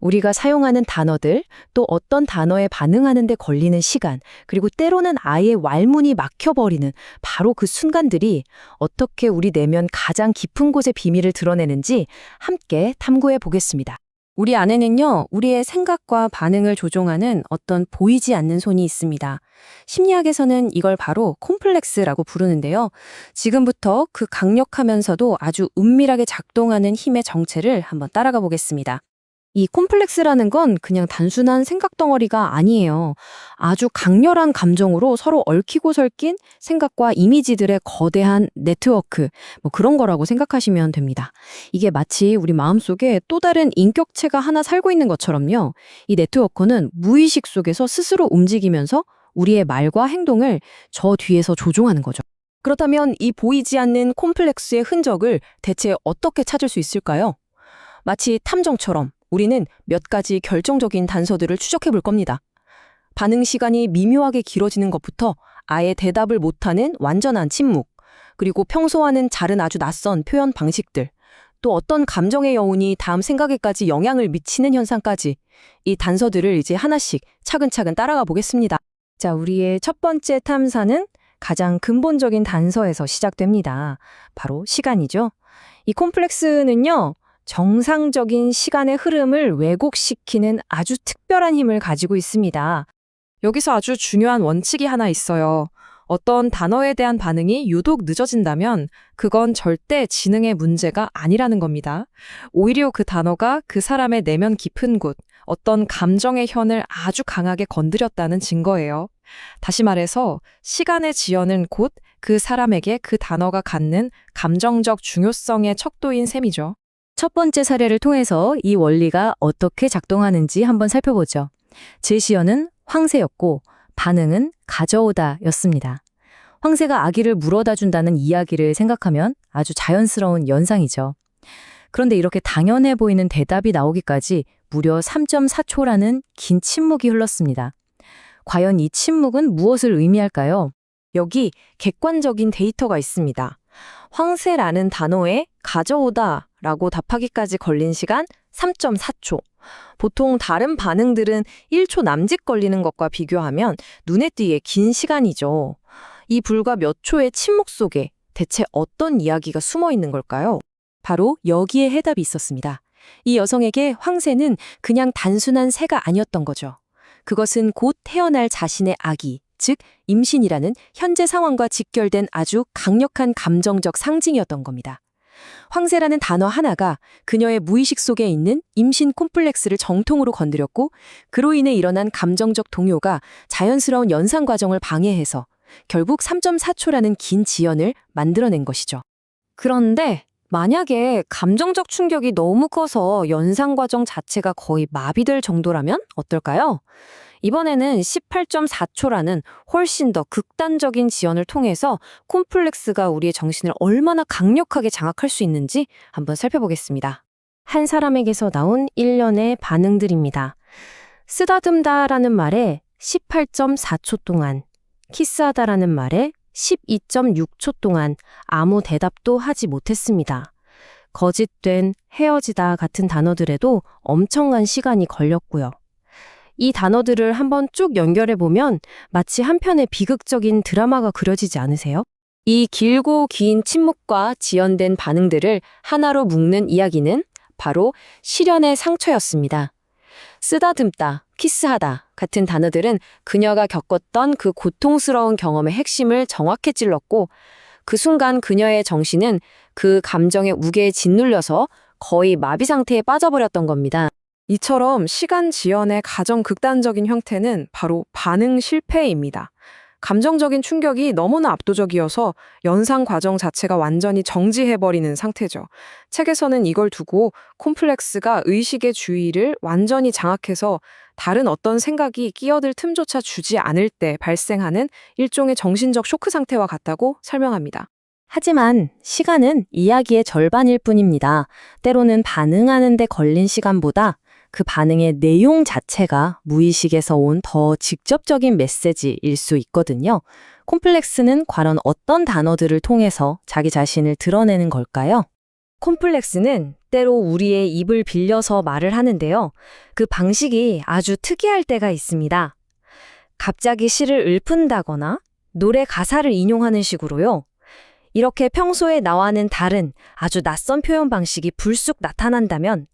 우리가 사용하는 단어들, 또 어떤 단어에 반응하는 데 걸리는 시간, 그리고 때로는 아예 왈문이 막혀버리는 바로 그 순간들이 어떻게 우리 내면 가장 깊은 곳의 비밀을 드러내는지 함께 탐구해 보겠습니다. 우리 안에는요, 우리의 생각과 반응을 조종하는 어떤 보이지 않는 손이 있습니다. 심리학에서는 이걸 바로 콤플렉스라고 부르는데요. 지금부터 그 강력하면서도 아주 은밀하게 작동하는 힘의 정체를 한번 따라가 보겠습니다. 이 콤플렉스라는 건 그냥 단순한 생각 덩어리가 아니에요. 아주 강렬한 감정으로 서로 얽히고 설킨 생각과 이미지들의 거대한 네트워크, 그런 거라고 생각하시면 됩니다. 이게 마치 우리 마음속에 또 다른 인격체가 하나 살고 있는 것처럼요. 이 네트워크는 무의식 속에서 스스로 움직이면서 우리의 말과 행동을 저 뒤에서 조종하는 거죠. 그렇다면 이 보이지 않는 콤플렉스의 흔적을 대체 어떻게 찾을 수 있을까요? 마치 탐정처럼 우리는 몇 가지 결정적인 단서들을 추적해 볼 겁니다. 반응 시간이 미묘하게 길어지는 것부터 아예 대답을 못하는 완전한 침묵, 그리고 평소와는 다른 아주 낯선 표현 방식들, 또 어떤 감정의 여운이 다음 생각에까지 영향을 미치는 현상까지 이 단서들을 이제 하나씩 차근차근 따라가 보겠습니다. 자, 우리의 첫 번째 탐사는 가장 근본적인 단서에서 시작됩니다. 바로 시간이죠. 이 콤플렉스는요, 정상적인 시간의 흐름을 왜곡시키는 아주 특별한 힘을 가지고 있습니다. 여기서 아주 중요한 원칙이 하나 있어요. 어떤 단어에 대한 반응이 유독 늦어진다면 그건 절대 지능의 문제가 아니라는 겁니다. 오히려 그 단어가 그 사람의 내면 깊은 곳, 어떤 감정의 현을 아주 강하게 건드렸다는 증거예요. 다시 말해서 시간의 지연은 곧 그 사람에게 그 단어가 갖는 감정적 중요성의 척도인 셈이죠. 첫 번째 사례를 통해서 이 원리가 어떻게 작동하는지 한번 살펴보죠. 제시어는 황새였고 반응은 가져오다 였습니다. 황새가 아기를 물어다 준다는 이야기를 생각하면 아주 자연스러운 연상이죠. 그런데 이렇게 당연해 보이는 대답이 나오기까지 무려 3.4초라는 긴 침묵이 흘렀습니다. 과연 이 침묵은 무엇을 의미할까요? 여기 객관적인 데이터가 있습니다. 황새라는 단어에 가져오다 라고 답하기까지 걸린 시간 3.4초. 보통 다른 반응들은 1초 남짓 걸리는 것과 비교하면 눈에 띄게 긴 시간이죠. 이 불과 몇 초의 침묵 속에 대체 어떤 이야기가 숨어 있는 걸까요? 바로 여기에 해답이 있었습니다. 이 여성에게 황새는 그냥 단순한 새가 아니었던 거죠. 그것은 곧 태어날 자신의 아기, 즉 임신이라는 현재 상황과 직결된 아주 강력한 감정적 상징이었던 겁니다. 황새라는 단어 하나가 그녀의 무의식 속에 있는 임신 콤플렉스를 정통으로 건드렸고 그로 인해 일어난 감정적 동요가 자연스러운 연상 과정을 방해해서 결국 3.4초라는 긴 지연을 만들어낸 것이죠. 그런데 만약에 감정적 충격이 너무 커서 연상 과정 자체가 거의 마비될 정도라면 어떨까요? 이번에는 18.4초라는 훨씬 더 극단적인 지연을 통해서 콤플렉스가 우리의 정신을 얼마나 강력하게 장악할 수 있는지 한번 살펴보겠습니다. 한 사람에게서 나온 일련의 반응들입니다. 쓰다듬다라는 말에 18.4초 동안, 키스하다라는 말에 12.6초 동안 아무 대답도 하지 못했습니다. 거짓된, 헤어지다 같은 단어들에도 엄청난 시간이 걸렸고요. 이 단어들을 한번 쭉 연결해보면 마치 한 편의 비극적인 드라마가 그려지지 않으세요? 이 길고 긴 침묵과 지연된 반응들을 하나로 묶는 이야기는 바로 시련의 상처였습니다. 쓰다듬다, 키스하다 같은 단어들은 그녀가 겪었던 그 고통스러운 경험의 핵심을 정확히 찔렀고 그 순간 그녀의 정신은 그 감정의 무게에 짓눌려서 거의 마비 상태에 빠져버렸던 겁니다. 이처럼 시간 지연의 가장 극단적인 형태는 바로 반응 실패입니다. 감정적인 충격이 너무나 압도적이어서 연상 과정 자체가 완전히 정지해버리는 상태죠. 책에서는 이걸 두고 콤플렉스가 의식의 주의를 완전히 장악해서 다른 어떤 생각이 끼어들 틈조차 주지 않을 때 발생하는 일종의 정신적 쇼크 상태와 같다고 설명합니다. 하지만 시간은 이야기의 절반일 뿐입니다. 때로는 반응하는 데 걸린 시간보다 그 반응의 내용 자체가 무의식에서 온 더 직접적인 메시지일 수 있거든요. 콤플렉스는 과연 어떤 단어들을 통해서 자기 자신을 드러내는 걸까요? 콤플렉스는 때로 우리의 입을 빌려서 말을 하는데요. 그 방식이 아주 특이할 때가 있습니다. 갑자기 시를 읊은다거나 노래 가사를 인용하는 식으로요. 이렇게 평소에 나와는 다른 아주 낯선 표현 방식이 불쑥 나타난다면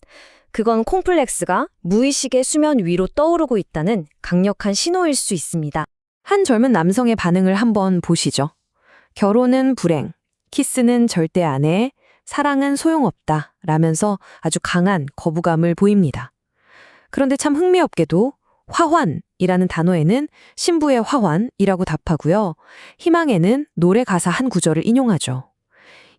그건 콤플렉스가 무의식의 수면 위로 떠오르고 있다는 강력한 신호일 수 있습니다. 한 젊은 남성의 반응을 한번 보시죠. 결혼은 불행, 키스는 절대 안 해, 사랑은 소용없다 라면서 아주 강한 거부감을 보입니다. 그런데 참 흥미롭게도 화환이라는 단어에는 신부의 화환이라고 답하고요. 희망에는 노래 가사 한 구절을 인용하죠.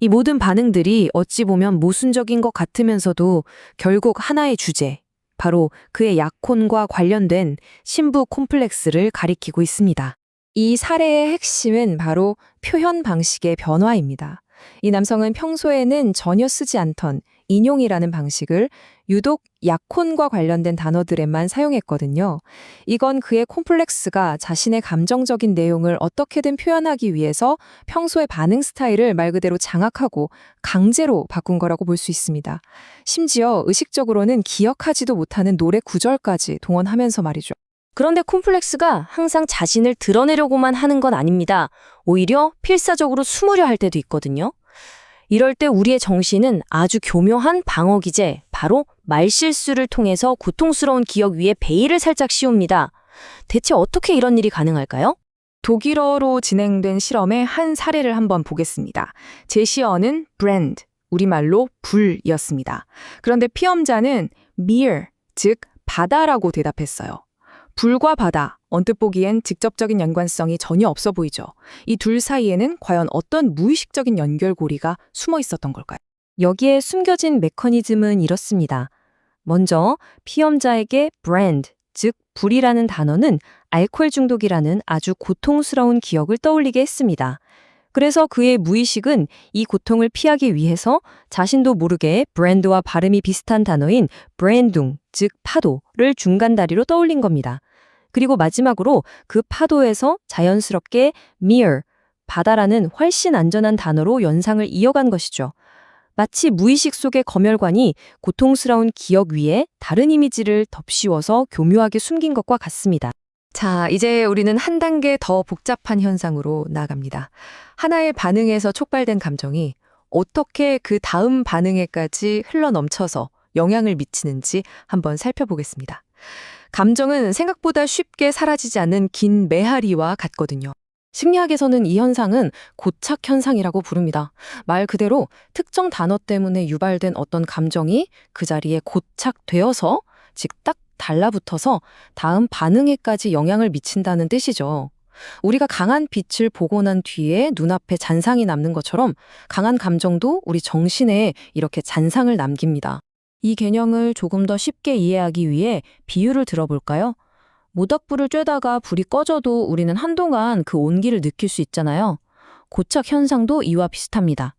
이 모든 반응들이 어찌 보면 모순적인 것 같으면서도 결국 하나의 주제, 바로 그의 약혼과 관련된 신부 콤플렉스를 가리키고 있습니다. 이 사례의 핵심은 바로 표현 방식의 변화입니다. 이 남성은 평소에는 전혀 쓰지 않던 인용이라는 방식을 유독 약혼과 관련된 단어들에만 사용했거든요. 이건 그의 콤플렉스가 자신의 감정적인 내용을 어떻게든 표현하기 위해서 평소의 반응 스타일을 말 그대로 장악하고 강제로 바꾼 거라고 볼 수 있습니다. 심지어 의식적으로는 기억하지도 못하는 노래 구절까지 동원하면서 말이죠. 그런데 콤플렉스가 항상 자신을 드러내려고만 하는 건 아닙니다. 오히려 필사적으로 숨으려 할 때도 있거든요. 이럴 때 우리의 정신은 아주 교묘한 방어 기제, 바로 말실수를 통해서 고통스러운 기억 위에 베일을 살짝 씌웁니다. 대체 어떻게 이런 일이 가능할까요? 독일어로 진행된 실험의 한 사례를 한번 보겠습니다. 제시어는 brand, 우리말로 불이었습니다. 그런데 피험자는 mere, 즉 바다라고 대답했어요. 불과 바다, 언뜻 보기엔 직접적인 연관성이 전혀 없어 보이죠. 이 둘 사이에는 과연 어떤 무의식적인 연결고리가 숨어 있었던 걸까요? 여기에 숨겨진 메커니즘은 이렇습니다. 먼저 피험자에게 brand, 즉 불이라는 단어는 알코올 중독이라는 아주 고통스러운 기억을 떠올리게 했습니다. 그래서 그의 무의식은 이 고통을 피하기 위해서 자신도 모르게 브랜드와 발음이 비슷한 단어인 브랜둥, 즉 파도를 중간다리로 떠올린 겁니다. 그리고 마지막으로 그 파도에서 자연스럽게 mere, 바다라는 훨씬 안전한 단어로 연상을 이어간 것이죠. 마치 무의식 속의 검열관이 고통스러운 기억 위에 다른 이미지를 덮씌워서 교묘하게 숨긴 것과 같습니다. 자, 이제 우리는 한 단계 더 복잡한 현상으로 나아갑니다. 하나의 반응에서 촉발된 감정이 어떻게 그 다음 반응에까지 흘러넘쳐서 영향을 미치는지 한번 살펴보겠습니다. 감정은 생각보다 쉽게 사라지지 않는 긴 메아리와 같거든요. 심리학에서는 이 현상은 고착 현상이라고 부릅니다. 말 그대로 특정 단어 때문에 유발된 어떤 감정이 그 자리에 고착되어서 즉 딱 달라붙어서 다음 반응에까지 영향을 미친다는 뜻이죠. 우리가 강한 빛을 보고 난 뒤에 눈앞에 잔상이 남는 것처럼 강한 감정도 우리 정신에 이렇게 잔상을 남깁니다. 이 개념을 조금 더 쉽게 이해하기 위해 비유를 들어볼까요? 모닥불을 쬐다가 불이 꺼져도 우리는 한동안 그 온기를 느낄 수 있잖아요. 고착 현상도 이와 비슷합니다.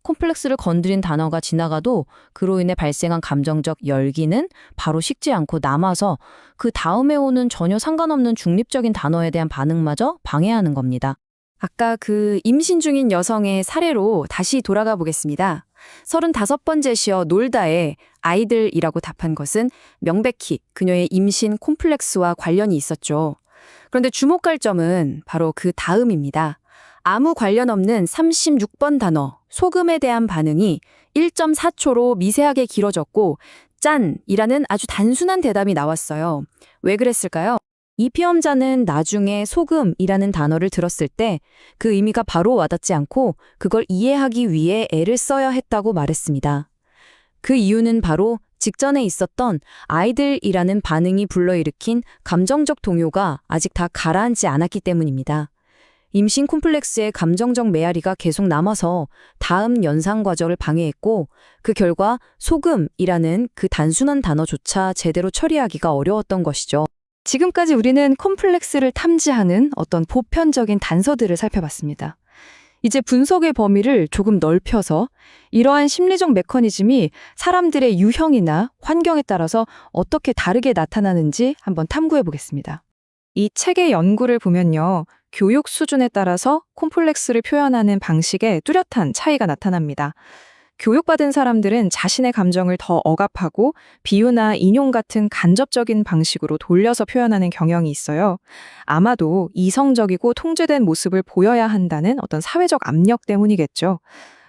콤플렉스를 건드린 단어가 지나가도 그로 인해 발생한 감정적 열기는 바로 식지 않고 남아서 그 다음에 오는 전혀 상관없는 중립적인 단어에 대한 반응마저 방해하는 겁니다. 아까 그 임신 중인 여성의 사례로 다시 돌아가 보겠습니다. 35번째 시어 놀다에 아이들이라고 답한 것은 명백히 그녀의 임신 콤플렉스와 관련이 있었죠. 그런데 주목할 점은 바로 그 다음입니다. 아무 관련 없는 36번 단어, 소금에 대한 반응이 1.4초로 미세하게 길어졌고 짠이라는 아주 단순한 대답이 나왔어요. 왜 그랬을까요? 이 피험자는 나중에 소금이라는 단어를 들었을 때 그 의미가 바로 와닿지 않고 그걸 이해하기 위해 애를 써야 했다고 말했습니다. 그 이유는 바로 직전에 있었던 아이들이라는 반응이 불러일으킨 감정적 동요가 아직 다 가라앉지 않았기 때문입니다. 임신 콤플렉스의 감정적 메아리가 계속 남아서 다음 연상 과정을 방해했고 그 결과 소금이라는 그 단순한 단어조차 제대로 처리하기가 어려웠던 것이죠. 지금까지 우리는 콤플렉스를 탐지하는 어떤 보편적인 단서들을 살펴봤습니다. 이제 분석의 범위를 조금 넓혀서 이러한 심리적 메커니즘이 사람들의 유형이나 환경에 따라서 어떻게 다르게 나타나는지 한번 탐구해 보겠습니다. 이 책의 연구를 보면요. 교육 수준에 따라서 콤플렉스를 표현하는 방식에 뚜렷한 차이가 나타납니다. 교육받은 사람들은 자신의 감정을 더 억압하고 비유나 인용 같은 간접적인 방식으로 돌려서 표현하는 경향이 있어요. 아마도 이성적이고 통제된 모습을 보여야 한다는 어떤 사회적 압력 때문이겠죠.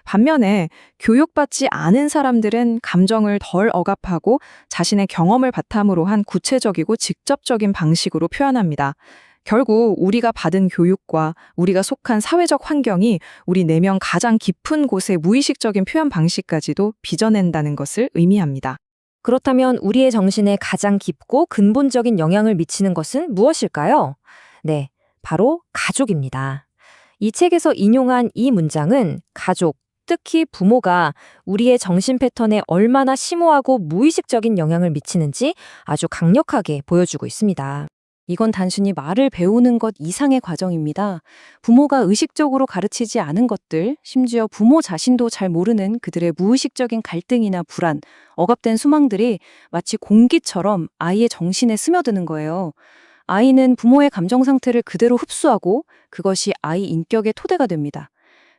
반면에 교육받지 않은 사람들은 감정을 덜 억압하고 자신의 경험을 바탕으로 한 구체적이고 직접적인 방식으로 표현합니다. 결국 우리가 받은 교육과 우리가 속한 사회적 환경이 우리 내면 가장 깊은 곳의 무의식적인 표현 방식까지도 빚어낸다는 것을 의미합니다. 그렇다면 우리의 정신에 가장 깊고 근본적인 영향을 미치는 것은 무엇일까요? 네, 바로 가족입니다. 이 책에서 인용한 이 문장은 가족, 특히 부모가 우리의 정신 패턴에 얼마나 심오하고 무의식적인 영향을 미치는지 아주 강력하게 보여주고 있습니다. 이건 단순히 말을 배우는 것 이상의 과정입니다. 부모가 의식적으로 가르치지 않은 것들, 심지어 부모 자신도 잘 모르는 그들의 무의식적인 갈등이나 불안, 억압된 소망들이 마치 공기처럼 아이의 정신에 스며드는 거예요. 아이는 부모의 감정 상태를 그대로 흡수하고 그것이 아이 인격의 토대가 됩니다.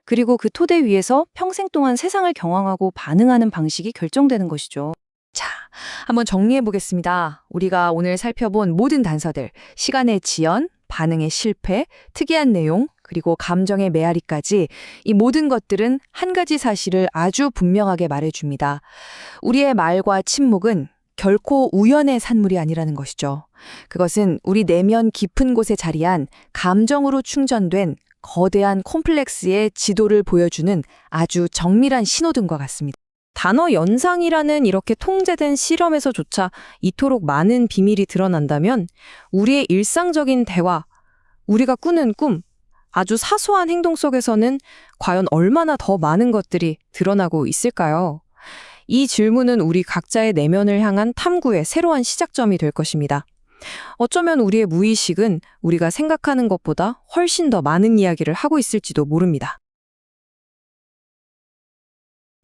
그리고 그 토대 위에서 평생 동안 세상을 경험하고 반응하는 방식이 결정되는 것이죠. 자, 한번 정리해 보겠습니다. 우리가 오늘 살펴본 모든 단서들, 시간의 지연, 반응의 실패, 특이한 내용, 그리고 감정의 메아리까지 이 모든 것들은 한 가지 사실을 아주 분명하게 말해줍니다. 우리의 말과 침묵은 결코 우연의 산물이 아니라는 것이죠. 그것은 우리 내면 깊은 곳에 자리한 감정으로 충전된 거대한 콤플렉스의 지도를 보여주는 아주 정밀한 신호등과 같습니다. 단어 연상이라는 이렇게 통제된 실험에서조차 이토록 많은 비밀이 드러난다면 우리의 일상적인 대화, 우리가 꾸는 꿈, 아주 사소한 행동 속에서는 과연 얼마나 더 많은 것들이 드러나고 있을까요? 이 질문은 우리 각자의 내면을 향한 탐구의 새로운 시작점이 될 것입니다. 어쩌면 우리의 무의식은 우리가 생각하는 것보다 훨씬 더 많은 이야기를 하고 있을지도 모릅니다.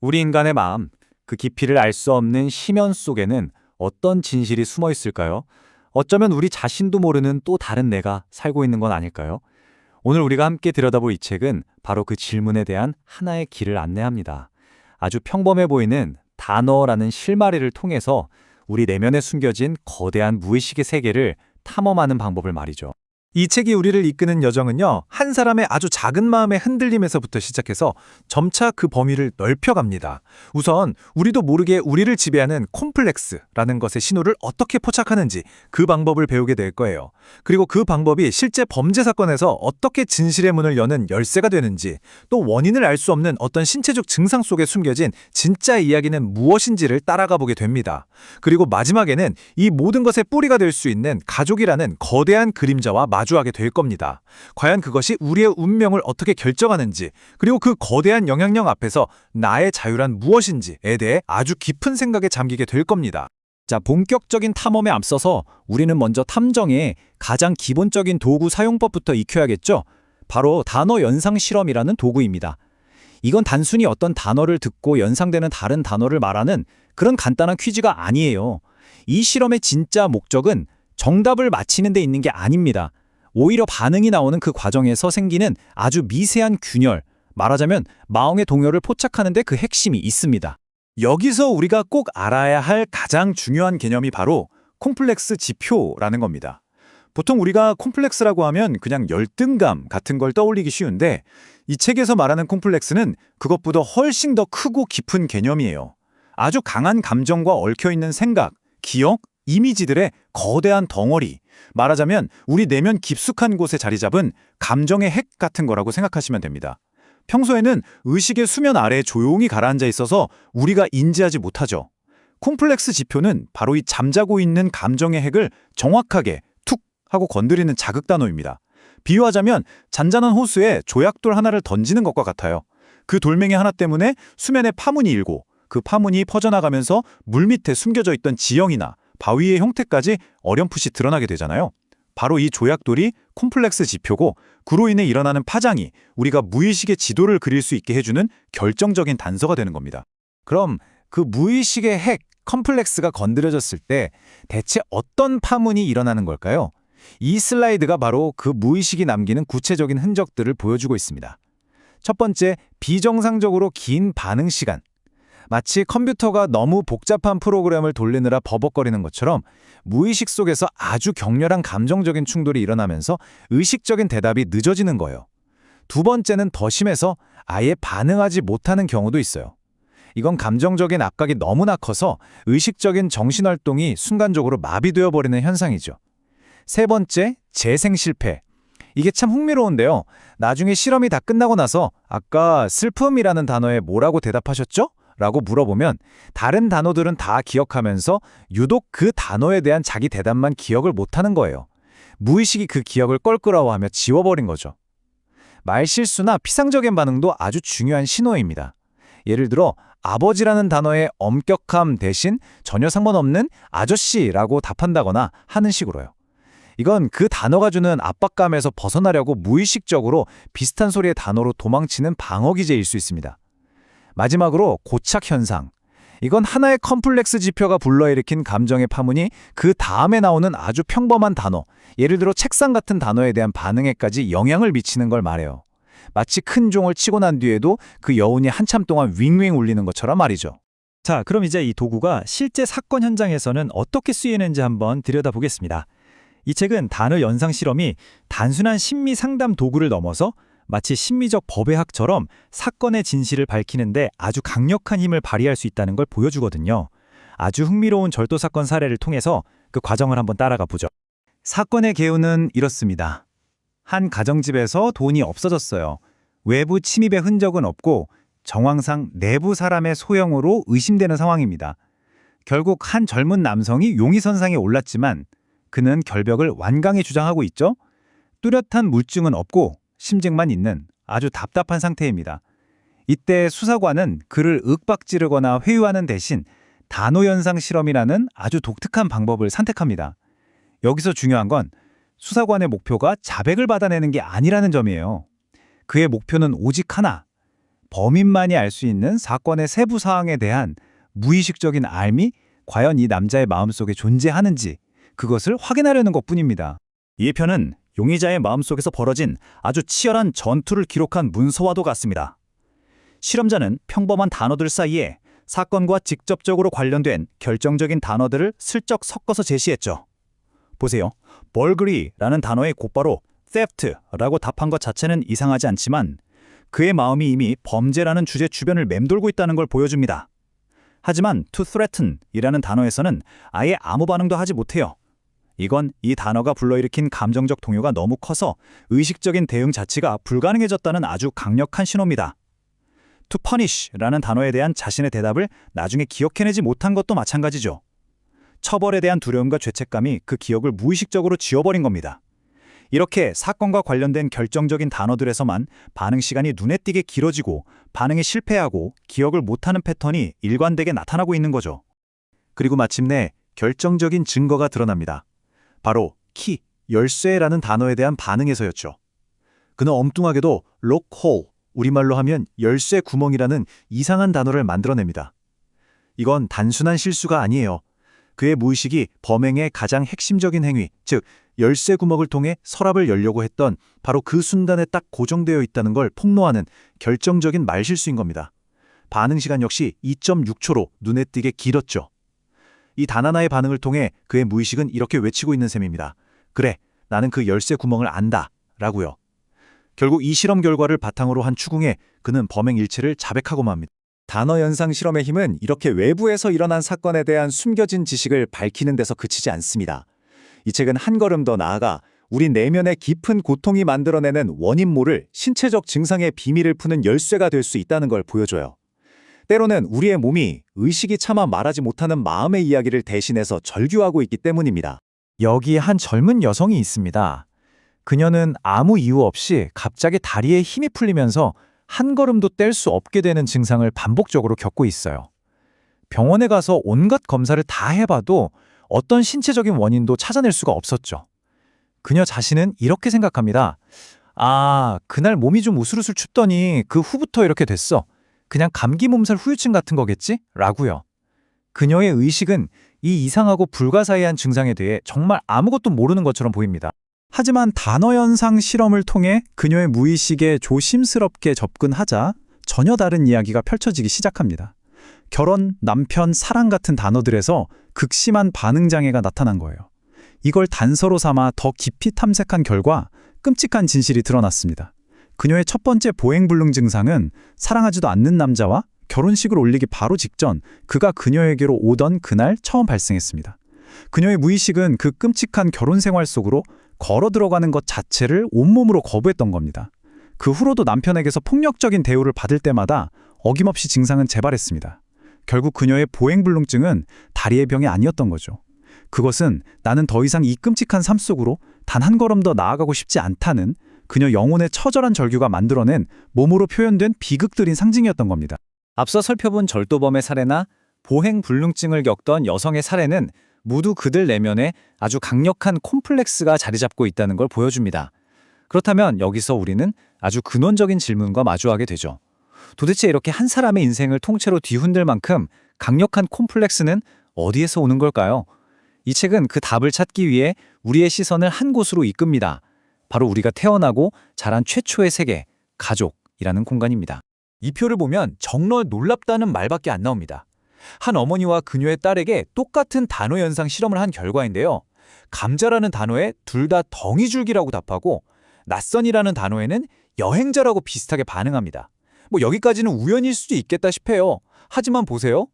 우리 인간의 마음, 그 깊이를 알 수 없는 심연 속에는 어떤 진실이 숨어 있을까요? 어쩌면 우리 자신도 모르는 또 다른 내가 살고 있는 건 아닐까요? 오늘 우리가 함께 들여다볼 이 책은 바로 그 질문에 대한 하나의 길을 안내합니다. 아주 평범해 보이는 단어라는 실마리를 통해서 우리 내면에 숨겨진 거대한 무의식의 세계를 탐험하는 방법을 말이죠. 이 책이 우리를 이끄는 여정은요, 한 사람의 아주 작은 마음의 흔들림에서부터 시작해서 점차 그 범위를 넓혀갑니다. 우선 우리도 모르게 우리를 지배하는 콤플렉스라는 것의 신호를 어떻게 포착하는지 그 방법을 배우게 될 거예요. 그리고 그 방법이 실제 범죄 사건에서 어떻게 진실의 문을 여는 열쇠가 되는지, 또 원인을 알 수 없는 어떤 신체적 증상 속에 숨겨진 진짜 이야기는 무엇인지를 따라가 보게 됩니다. 그리고 마지막에는 이 모든 것의 뿌리가 될 수 있는 가족이라는 거대한 그림자와 마주하게 될 겁니다. 과연 그것이 우리의 운명을 어떻게 결정하는지, 그리고 그 거대한 영향력 앞에서 나의 자유란 무엇인지에 대해 아주 깊은 생각에 잠기게 될 겁니다. 자, 본격적인 탐험에 앞서서 우리는 먼저 탐정의 가장 기본적인 도구 사용법부터 익혀야겠죠? 바로 단어 연상 실험이라는 도구입니다. 이건 단순히 어떤 단어를 듣고 연상되는 다른 단어를 말하는 그런 간단한 퀴즈가 아니에요. 이 실험의 진짜 목적은 정답을 맞히는 데 있는 게 아닙니다. 오히려 반응이 나오는 그 과정에서 생기는 아주 미세한 균열, 말하자면 마음의 동요를 포착하는 데 그 핵심이 있습니다. 여기서 우리가 꼭 알아야 할 가장 중요한 개념이 바로 콤플렉스 지표라는 겁니다. 보통 우리가 콤플렉스라고 하면 그냥 열등감 같은 걸 떠올리기 쉬운데, 이 책에서 말하는 콤플렉스는 그것보다 훨씬 더 크고 깊은 개념이에요. 아주 강한 감정과 얽혀있는 생각, 기억, 이미지들의 거대한 덩어리, 말하자면 우리 내면 깊숙한 곳에 자리 잡은 감정의 핵 같은 거라고 생각하시면 됩니다. 평소에는 의식의 수면 아래에 조용히 가라앉아 있어서 우리가 인지하지 못하죠. 콤플렉스 지표는 바로 이 잠자고 있는 감정의 핵을 정확하게 툭 하고 건드리는 자극 단어입니다. 비유하자면 잔잔한 호수에 조약돌 하나를 던지는 것과 같아요. 그 돌멩이 하나 때문에 수면에 파문이 일고, 그 파문이 퍼져나가면서 물 밑에 숨겨져 있던 지형이나 바위의 형태까지 어렴풋이 드러나게 되잖아요. 바로 이 조약돌이 콤플렉스 지표고, 그로 인해 일어나는 파장이 우리가 무의식의 지도를 그릴 수 있게 해주는 결정적인 단서가 되는 겁니다. 그럼 그 무의식의 핵, 컴플렉스가 건드려졌을 때 대체 어떤 파문이 일어나는 걸까요? 이 슬라이드가 바로 그 무의식이 남기는 구체적인 흔적들을 보여주고 있습니다. 첫 번째, 비정상적으로 긴 반응 시간. 마치 컴퓨터가 너무 복잡한 프로그램을 돌리느라 버벅거리는 것처럼 무의식 속에서 아주 격렬한 감정적인 충돌이 일어나면서 의식적인 대답이 늦어지는 거예요. 두 번째는 더 심해서 아예 반응하지 못하는 경우도 있어요. 이건 감정적인 압박이 너무나 커서 의식적인 정신활동이 순간적으로 마비되어 버리는 현상이죠. 세 번째, 재생 실패. 이게 참 흥미로운데요. 나중에 실험이 다 끝나고 나서 아까 슬픔이라는 단어에 뭐라고 대답하셨죠? 라고 물어보면 다른 단어들은 다 기억하면서 유독 그 단어에 대한 자기 대답만 기억을 못하는 거예요. 무의식이 그 기억을 껄끄러워하며 지워버린 거죠. 말실수나 피상적인 반응도 아주 중요한 신호입니다. 예를 들어 아버지라는 단어의 엄격함 대신 전혀 상관없는 아저씨라고 답한다거나 하는 식으로요. 이건 그 단어가 주는 압박감에서 벗어나려고 무의식적으로 비슷한 소리의 단어로 도망치는 방어 기제일 수 있습니다. 마지막으로 고착 현상. 이건 하나의 컴플렉스 지표가 불러일으킨 감정의 파문이 그 다음에 나오는 아주 평범한 단어, 예를 들어 책상 같은 단어에 대한 반응에까지 영향을 미치는 걸 말해요. 마치 큰 종을 치고 난 뒤에도 그 여운이 한참 동안 윙윙 울리는 것처럼 말이죠. 자, 그럼 이제 이 도구가 실제 사건 현장에서는 어떻게 쓰이는지 한번 들여다보겠습니다. 이 책은 단어 연상 실험이 단순한 심리 상담 도구를 넘어서 마치 심리적 법의학처럼 사건의 진실을 밝히는데 아주 강력한 힘을 발휘할 수 있다는 걸 보여주거든요. 아주 흥미로운 절도 사건 사례를 통해서 그 과정을 한번 따라가 보죠. 사건의 개요는 이렇습니다. 한 가정집에서 돈이 없어졌어요. 외부 침입의 흔적은 없고 정황상 내부 사람의 소형으로 의심되는 상황입니다. 결국 한 젊은 남성이 용의선상에 올랐지만 그는 결벽을 완강히 주장하고 있죠. 뚜렷한 물증은 없고 심증만 있는 아주 답답한 상태입니다. 이때 수사관은 그를 윽박지르거나 회유하는 대신 단어 연상 실험이라는 아주 독특한 방법을 선택합니다. 여기서 중요한 건 수사관의 목표가 자백을 받아내는 게 아니라는 점이에요. 그의 목표는 오직 하나, 범인만이 알 수 있는 사건의 세부 사항에 대한 무의식적인 알미, 과연 이 남자의 마음속에 존재하는지 그것을 확인하려는 것뿐입니다. 이 편은 용의자의 마음속에서 벌어진 아주 치열한 전투를 기록한 문서와도 같습니다. 실험자는 평범한 단어들 사이에 사건과 직접적으로 관련된 결정적인 단어들을 슬쩍 섞어서 제시했죠. 보세요. burglary라는 단어에 곧바로 theft라고 답한 것 자체는 이상하지 않지만 그의 마음이 이미 범죄라는 주제 주변을 맴돌고 있다는 걸 보여줍니다. 하지만 to threaten이라는 단어에서는 아예 아무 반응도 하지 못해요. 이건 이 단어가 불러일으킨 감정적 동요가 너무 커서 의식적인 대응 자체가 불가능해졌다는 아주 강력한 신호입니다. to punish라는 단어에 대한 자신의 대답을 나중에 기억해내지 못한 것도 마찬가지죠. 처벌에 대한 두려움과 죄책감이 그 기억을 무의식적으로 지워버린 겁니다. 이렇게 사건과 관련된 결정적인 단어들에서만 반응 시간이 눈에 띄게 길어지고 반응에 실패하고 기억을 못하는 패턴이 일관되게 나타나고 있는 거죠. 그리고 마침내 결정적인 증거가 드러납니다. 바로 키, 열쇠라는 단어에 대한 반응에서였죠. 그는 엉뚱하게도 록홀, 우리말로 하면 열쇠 구멍이라는 이상한 단어를 만들어냅니다. 이건 단순한 실수가 아니에요. 그의 무의식이 범행의 가장 핵심적인 행위, 즉 열쇠 구멍을 통해 서랍을 열려고 했던 바로 그 순간에 딱 고정되어 있다는 걸 폭로하는 결정적인 말실수인 겁니다. 반응 시간 역시 2.6초로 눈에 띄게 길었죠. 이 단 하나의 반응을 통해 그의 무의식은 이렇게 외치고 있는 셈입니다. 그래, 나는 그 열쇠 구멍을 안다 라고요. 결국 이 실험 결과를 바탕으로 한 추궁에 그는 범행 일체를 자백하고 맙니다. 단어 연상 실험의 힘은 이렇게 외부에서 일어난 사건에 대한 숨겨진 지식을 밝히는 데서 그치지 않습니다. 이 책은 한 걸음 더 나아가 우리 내면의 깊은 고통이 만들어내는 원인 모를 신체적 증상의 비밀을 푸는 열쇠가 될 수 있다는 걸 보여줘요. 때로는 우리의 몸이 의식이 차마 말하지 못하는 마음의 이야기를 대신해서 절규하고 있기 때문입니다. 여기에 한 젊은 여성이 있습니다. 그녀는 아무 이유 없이 갑자기 다리에 힘이 풀리면서 한 걸음도 뗄 수 없게 되는 증상을 반복적으로 겪고 있어요. 병원에 가서 온갖 검사를 다 해봐도 어떤 신체적인 원인도 찾아낼 수가 없었죠. 그녀 자신은 이렇게 생각합니다. 아, 그날 몸이 좀 우슬우슬 춥더니 그 후부터 이렇게 됐어. 그냥 감기 몸살 후유증 같은 거겠지? 라고요. 그녀의 의식은 이 이상하고 불가사의한 증상에 대해 정말 아무것도 모르는 것처럼 보입니다. 하지만 단어 연상 실험을 통해 그녀의 무의식에 조심스럽게 접근하자 전혀 다른 이야기가 펼쳐지기 시작합니다. 결혼, 남편, 사랑 같은 단어들에서 극심한 반응 장애가 나타난 거예요. 이걸 단서로 삼아 더 깊이 탐색한 결과 끔찍한 진실이 드러났습니다. 그녀의 첫 번째 보행불능 증상은 사랑하지도 않는 남자와 결혼식을 올리기 바로 직전 그가 그녀에게로 오던 그날 처음 발생했습니다. 그녀의 무의식은 그 끔찍한 결혼 생활 속으로 걸어 들어가는 것 자체를 온몸으로 거부했던 겁니다. 그 후로도 남편에게서 폭력적인 대우를 받을 때마다 어김없이 증상은 재발했습니다. 결국 그녀의 보행불능증은 다리의 병이 아니었던 거죠. 그것은 나는 더 이상 이 끔찍한 삶 속으로 단 한 걸음 더 나아가고 싶지 않다는 그녀 영혼의 처절한 절규가 만들어낸 몸으로 표현된 비극들인 상징이었던 겁니다. 앞서 살펴본 절도범의 사례나 보행불능증을 겪던 여성의 사례는 모두 그들 내면에 아주 강력한 콤플렉스가 자리 잡고 있다는 걸 보여줍니다. 그렇다면 여기서 우리는 아주 근원적인 질문과 마주하게 되죠. 도대체 이렇게 한 사람의 인생을 통째로 뒤흔들 만큼 강력한 콤플렉스는 어디에서 오는 걸까요? 이 책은 그 답을 찾기 위해 우리의 시선을 한 곳으로 이끕니다. 바로 우리가 태어나고 자란 최초의 세계, 가족이라는 공간입니다. 이 표를 보면 정말 놀랍다는 말밖에 안 나옵니다. 한 어머니와 그녀의 딸에게 똑같은 단어 연상 실험을 한 결과인데요. 감자라는 단어에 둘 다 덩이줄기라고 답하고 낯선이라는 단어에는 여행자라고 비슷하게 반응합니다. 여기까지는 우연일 수도 있겠다 싶어요. 하지만 보세요.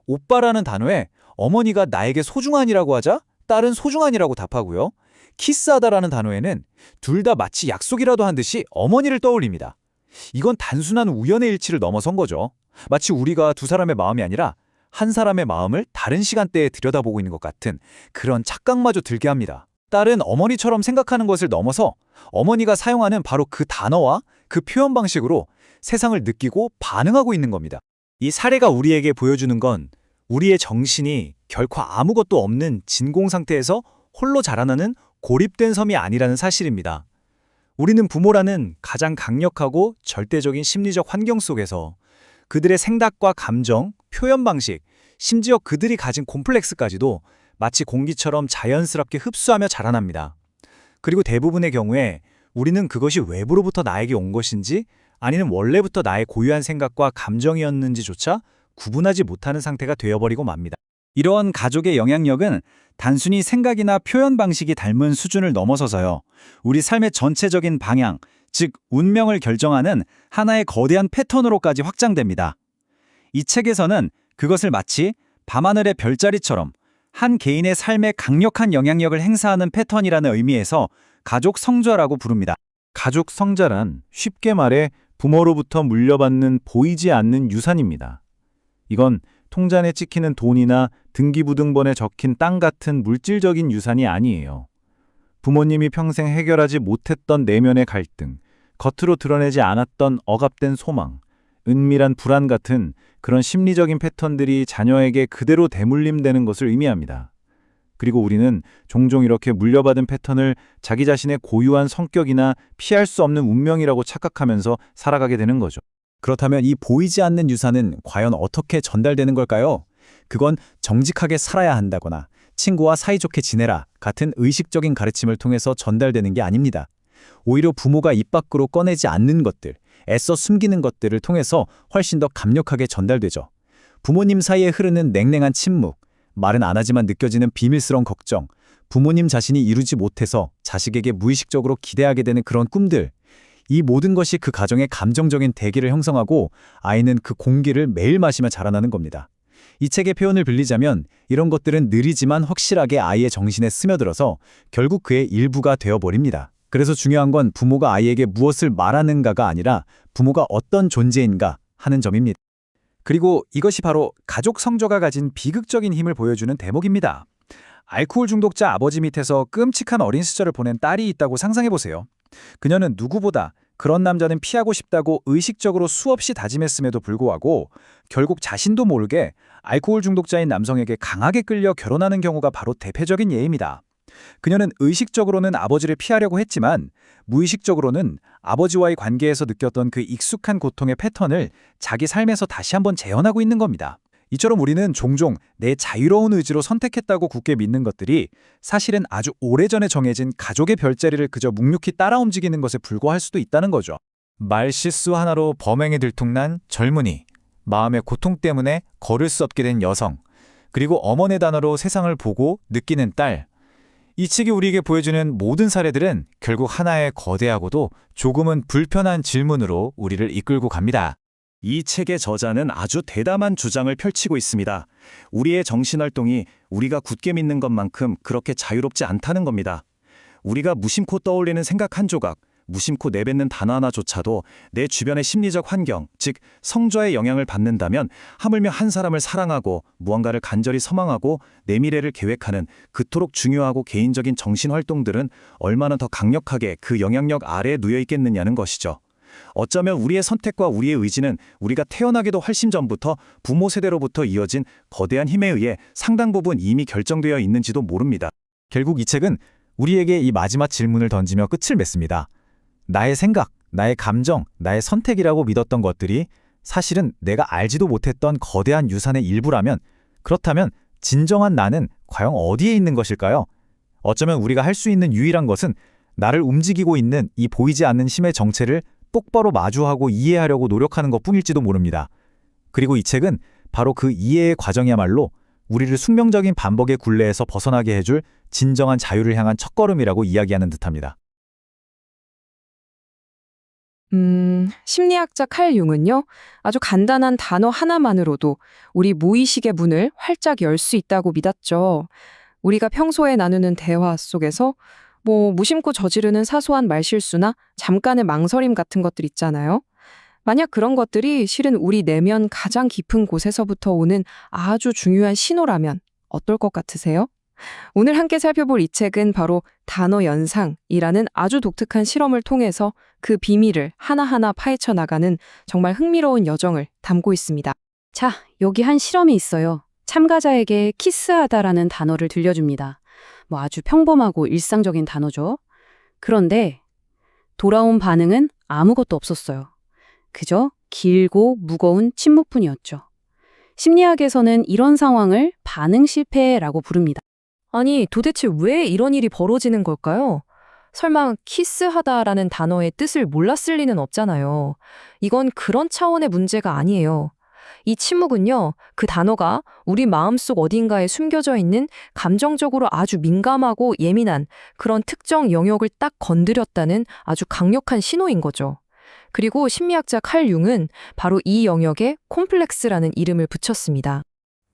오빠라는 단어에 어머니가 나에게 소중한이라고 하자 딸은 소중한이라고 답하고요. 키스하다라는 단어에는 둘 다 마치 약속이라도 한 듯이 어머니를 떠올립니다. 이건 단순한 우연의 일치를 넘어선 거죠. 마치 우리가 두 사람의 마음이 아니라 한 사람의 마음을 다른 시간대에 들여다보고 있는 것 같은 그런 착각마저 들게 합니다. 딸은 어머니처럼 생각하는 것을 넘어서 어머니가 사용하는 바로 그 단어와 그 표현 방식으로 세상을 느끼고 반응하고 있는 겁니다. 이 사례가 우리에게 보여주는 건 우리의 정신이 결코 아무것도 없는 진공 상태에서 홀로 자라나는 고립된 섬이 아니라는 사실입니다. 우리는 부모라는 가장 강력하고 절대적인 심리적 환경 속에서 그들의 생각과 감정, 표현 방식, 심지어 그들이 가진 콤플렉스까지도 마치 공기처럼 자연스럽게 흡수하며 자라납니다. 그리고 대부분의 경우에 우리는 그것이 외부로부터 나에게 온 것인지 아니면 원래부터 나의 고유한 생각과 감정이었는지조차 구분하지 못하는 상태가 되어버리고 맙니다. 이러한 가족의 영향력은 단순히 생각이나 표현 방식이 닮은 수준을 넘어서서요. 우리 삶의 전체적인 방향, 즉 운명을 결정하는 하나의 거대한 패턴으로까지 확장됩니다. 이 책에서는 그것을 마치 밤하늘의 별자리처럼 한 개인의 삶에 강력한 영향력을 행사하는 패턴이라는 의미에서 가족 성좌라고 부릅니다. 가족 성자란 쉽게 말해 부모로부터 물려받는 보이지 않는 유산입니다. 이건 통장에 찍히는 돈이나 등기부등본에 적힌 땅 같은 물질적인 유산이 아니에요. 부모님이 평생 해결하지 못했던 내면의 갈등, 겉으로 드러내지 않았던 억압된 소망, 은밀한 불안 같은 그런 심리적인 패턴들이 자녀에게 그대로 대물림되는 것을 의미합니다. 그리고 우리는 종종 이렇게 물려받은 패턴을 자기 자신의 고유한 성격이나 피할 수 없는 운명이라고 착각하면서 살아가게 되는 거죠. 그렇다면 이 보이지 않는 유산은 과연 어떻게 전달되는 걸까요? 그건 정직하게 살아야 한다거나 친구와 사이좋게 지내라 같은 의식적인 가르침을 통해서 전달되는 게 아닙니다. 오히려 부모가 입 밖으로 꺼내지 않는 것들, 애써 숨기는 것들을 통해서 훨씬 더 강력하게 전달되죠. 부모님 사이에 흐르는 냉랭한 침묵, 말은 안 하지만 느껴지는 비밀스러운 걱정, 부모님 자신이 이루지 못해서 자식에게 무의식적으로 기대하게 되는 그런 꿈들, 이 모든 것이 그 가정의 감정적인 대기를 형성하고 아이는 그 공기를 매일 마시며 자라나는 겁니다. 이 책의 표현을 빌리자면 이런 것들은 느리지만 확실하게 아이의 정신에 스며들어서 결국 그의 일부가 되어버립니다. 그래서 중요한 건 부모가 아이에게 무엇을 말하는가가 아니라 부모가 어떤 존재인가 하는 점입니다. 그리고 이것이 바로 가족 성조가 가진 비극적인 힘을 보여주는 대목입니다. 알코올 중독자 아버지 밑에서 끔찍한 어린 시절을 보낸 딸이 있다고 상상해보세요. 그녀는 누구보다 그런 남자는 피하고 싶다고 의식적으로 수없이 다짐했음에도 불구하고 결국 자신도 모르게 알코올 중독자인 남성에게 강하게 끌려 결혼하는 경우가 바로 대표적인 예입니다. 그녀는 의식적으로는 아버지를 피하려고 했지만 무의식적으로는 아버지와의 관계에서 느꼈던 그 익숙한 고통의 패턴을 자기 삶에서 다시 한번 재현하고 있는 겁니다. 이처럼 우리는 종종 내 자유로운 의지로 선택했다고 굳게 믿는 것들이 사실은 아주 오래전에 정해진 가족의 별자리를 그저 묵묵히 따라 움직이는 것에 불과할 수도 있다는 거죠. 말실수 하나로 범행에 들통난 젊은이, 마음의 고통 때문에 걸을 수 없게 된 여성, 그리고 어머니의 단어로 세상을 보고 느끼는 딸. 이 책이 우리에게 보여주는 모든 사례들은 결국 하나의 거대하고도 조금은 불편한 질문으로 우리를 이끌고 갑니다. 이 책의 저자는 아주 대담한 주장을 펼치고 있습니다. 우리의 정신활동이 우리가 굳게 믿는 것만큼 그렇게 자유롭지 않다는 겁니다. 우리가 무심코 떠올리는 생각 한 조각, 무심코 내뱉는 단어 하나조차도 내 주변의 심리적 환경, 즉 성좌의 영향을 받는다면 하물며 한 사람을 사랑하고 무언가를 간절히 소망하고 내 미래를 계획하는 그토록 중요하고 개인적인 정신활동들은 얼마나 더 강력하게 그 영향력 아래에 놓여 있겠느냐는 것이죠. 어쩌면 우리의 선택과 우리의 의지는 우리가 태어나기도 훨씬 전부터 부모 세대로부터 이어진 거대한 힘에 의해 상당 부분 이미 결정되어 있는지도 모릅니다. 결국 이 책은 우리에게 이 마지막 질문을 던지며 끝을 맺습니다. 나의 생각, 나의 감정, 나의 선택이라고 믿었던 것들이 사실은 내가 알지도 못했던 거대한 유산의 일부라면, 그렇다면 진정한 나는 과연 어디에 있는 것일까요? 어쩌면 우리가 할 수 있는 유일한 것은 나를 움직이고 있는 이 보이지 않는 힘의 정체를 똑바로 마주하고 이해하려고 노력하는 것뿐일지도 모릅니다. 그리고 이 책은 바로 그 이해의 과정이야말로 우리를 숙명적인 반복의 굴레에서 벗어나게 해줄 진정한 자유를 향한 첫걸음이라고 이야기하는 듯합니다. 심리학자 칼 융은요, 아주 간단한 단어 하나만으로도 우리 무의식의 문을 활짝 열 수 있다고 믿었죠. 우리가 평소에 나누는 대화 속에서 무심코 저지르는 사소한 말실수나 잠깐의 망설임 같은 것들 있잖아요. 만약 그런 것들이 실은 우리 내면 가장 깊은 곳에서부터 오는 아주 중요한 신호라면 어떨 것 같으세요? 오늘 함께 살펴볼 이 책은 바로 단어 연상이라는 아주 독특한 실험을 통해서 그 비밀을 하나하나 파헤쳐 나가는 정말 흥미로운 여정을 담고 있습니다. 자, 여기 한 실험이 있어요. 참가자에게 키스하다라는 단어를 들려줍니다. 아주 평범하고 일상적인 단어죠. 그런데 돌아온 반응은 아무것도 없었어요. 그저 길고 무거운 침묵뿐이었죠. 심리학에서는 이런 상황을 반응 실패라고 부릅니다. 아니, 도대체 왜 이런 일이 벌어지는 걸까요? 설마 키스하다라는 단어의 뜻을 몰랐을 리는 없잖아요. 이건 그런 차원의 문제가 아니에요. 이 침묵은요, 그 단어가 우리 마음속 어딘가에 숨겨져 있는 감정적으로 아주 민감하고 예민한 그런 특정 영역을 딱 건드렸다는 아주 강력한 신호인 거죠. 그리고 심리학자 칼 융은 바로 이 영역에 콤플렉스라는 이름을 붙였습니다.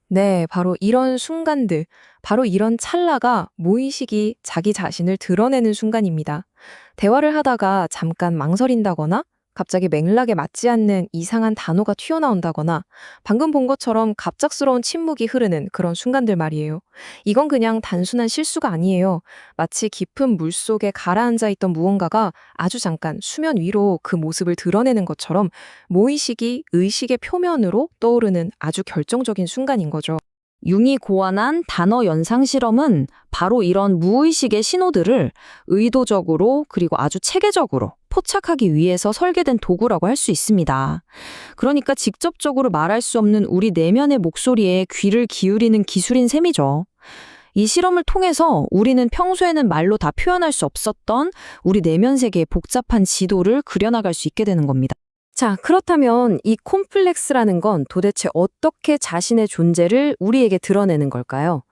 네, 바로 이런 순간들, 바로 이런 찰나가 무의식이 자기 자신을 드러내는 순간입니다. 대화를 하다가 잠깐 망설인다거나 갑자기 맥락에 맞지 않는 이상한 단어가 튀어나온다거나 방금 본 것처럼 갑작스러운 침묵이 흐르는 그런 순간들 말이에요. 이건 그냥 단순한 실수가 아니에요. 마치 깊은 물속에 가라앉아 있던 무언가가 아주 잠깐 수면 위로 그 모습을 드러내는 것처럼 무의식이 의식의 표면으로 떠오르는 아주 결정적인 순간인 거죠. 융이 고안한 단어 연상 실험은 바로 이런 무의식의 신호들을 의도적으로 그리고 아주 체계적으로 포착하기 위해서 설계된 도구라고 할 수 있습니다. 그러니까 직접적으로 말할 수 없는 우리 내면의 목소리에 귀를 기울이는 기술인 셈이죠. 이 실험을 통해서 우리는 평소에는 말로 다 표현할 수 없었던 우리 내면 세계의 복잡한 지도를 그려나갈 수 있게 되는 겁니다. 자, 그렇다면 이 콤플렉스라는 건 도대체 어떻게 자신의 존재를 우리에게 드러내는 걸까요?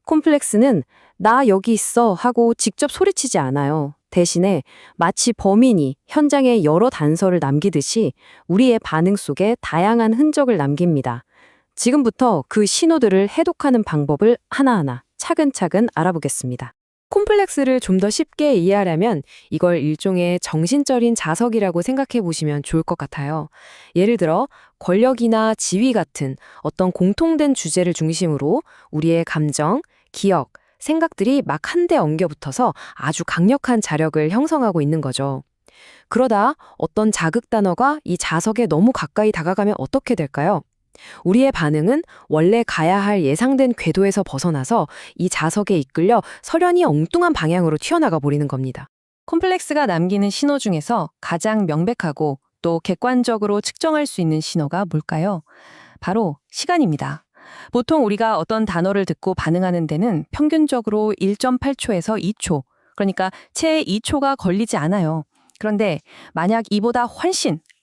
콤플렉스는 나 여기 있어 하고 직접 소리치지 않아요. 대신에 마치 범인이 현장에 여러 단서를 남기듯이 우리의 반응 속에 다양한 흔적을 남깁니다. 지금부터 그 신호들을 해독하는 방법을 하나하나 차근차근 알아보겠습니다. 콤플렉스를 좀 더 쉽게 이해하려면 이걸 일종의 정신적인 자석이라고 생각해 보시면 좋을 것 같아요. 예를 들어 권력이나 지위 같은 어떤 공통된 주제를 중심으로 우리의 감정, 기억, 생각들이 막 한데 엉겨붙어서 아주 강력한 자력을 형성하고 있는 거죠. 그러다 어떤 자극 단어가 이 자석에 너무 가까이 다가가면 어떻게 될까요? 우리의 반응은 원래 가야 할 예상된 궤도에서 벗어나서 이 자석에 이끌려 서련이 엉뚱한 방향으로 튀어나가 버리는 겁니다. 콤플렉스가 남기는 신호 중에서 가장 명백하고 또 객관적으로 측정할 수 있는 신호가 뭘까요? 바로 시간입니다. 보통 우리가 어떤 단어를 듣고 반응하는 데는 평균적으로 1.8초에서 2초, 그러니까 채 2초가 걸리지 않아요. 그런데 만약 이보다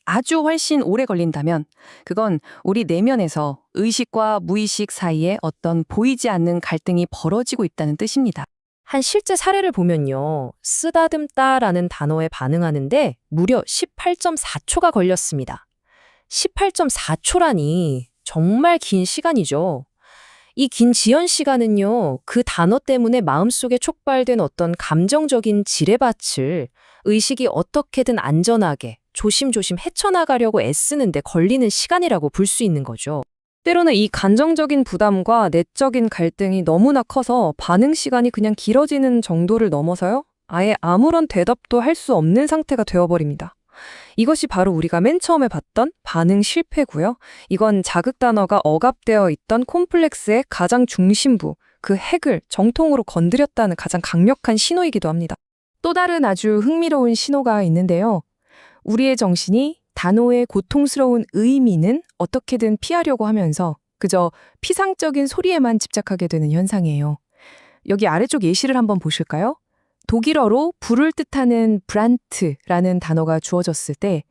아주 훨씬 오래 걸린다면 그건 우리 내면에서 의식과 무의식 사이에 어떤 보이지 않는 갈등이 벌어지고 있다는 뜻입니다. 한 실제 사례를 보면요. 쓰다듬다라는 단어에 반응하는데 무려 18.4초가 걸렸습니다. 18.4초라니 정말 긴 시간이죠. 이 긴 지연 시간은요. 그 단어 때문에 마음속에 촉발된 어떤 감정적인 지뢰밭을 의식이 어떻게든 안전하게 조심조심 헤쳐나가려고 애쓰는데 걸리는 시간이라고 볼 수 있는 거죠. 때로는 이 감정적인 부담과 내적인 갈등이 너무나 커서 반응 시간이 그냥 길어지는 정도를 넘어서요. 아예 아무런 대답도 할 수 없는 상태가 되어버립니다. 이것이 바로 우리가 맨 처음에 봤던 반응 실패고요. 이건 자극 단어가 억압되어 있던 콤플렉스의 가장 중심부, 그 핵을 정통으로 건드렸다는 가장 강력한 신호이기도 합니다. 또 다른 아주 흥미로운 신호가 있는데요. 우리의 정신이 단어의 고통스러운 의미는 어떻게든 피하려고 하면서 그저 피상적인 소리에만 집착하게 되는 현상이에요. 여기 아래쪽 예시를 한번 보실까요? 독일어로 불을 뜻하는 브란트라는 단어가 주어졌을 때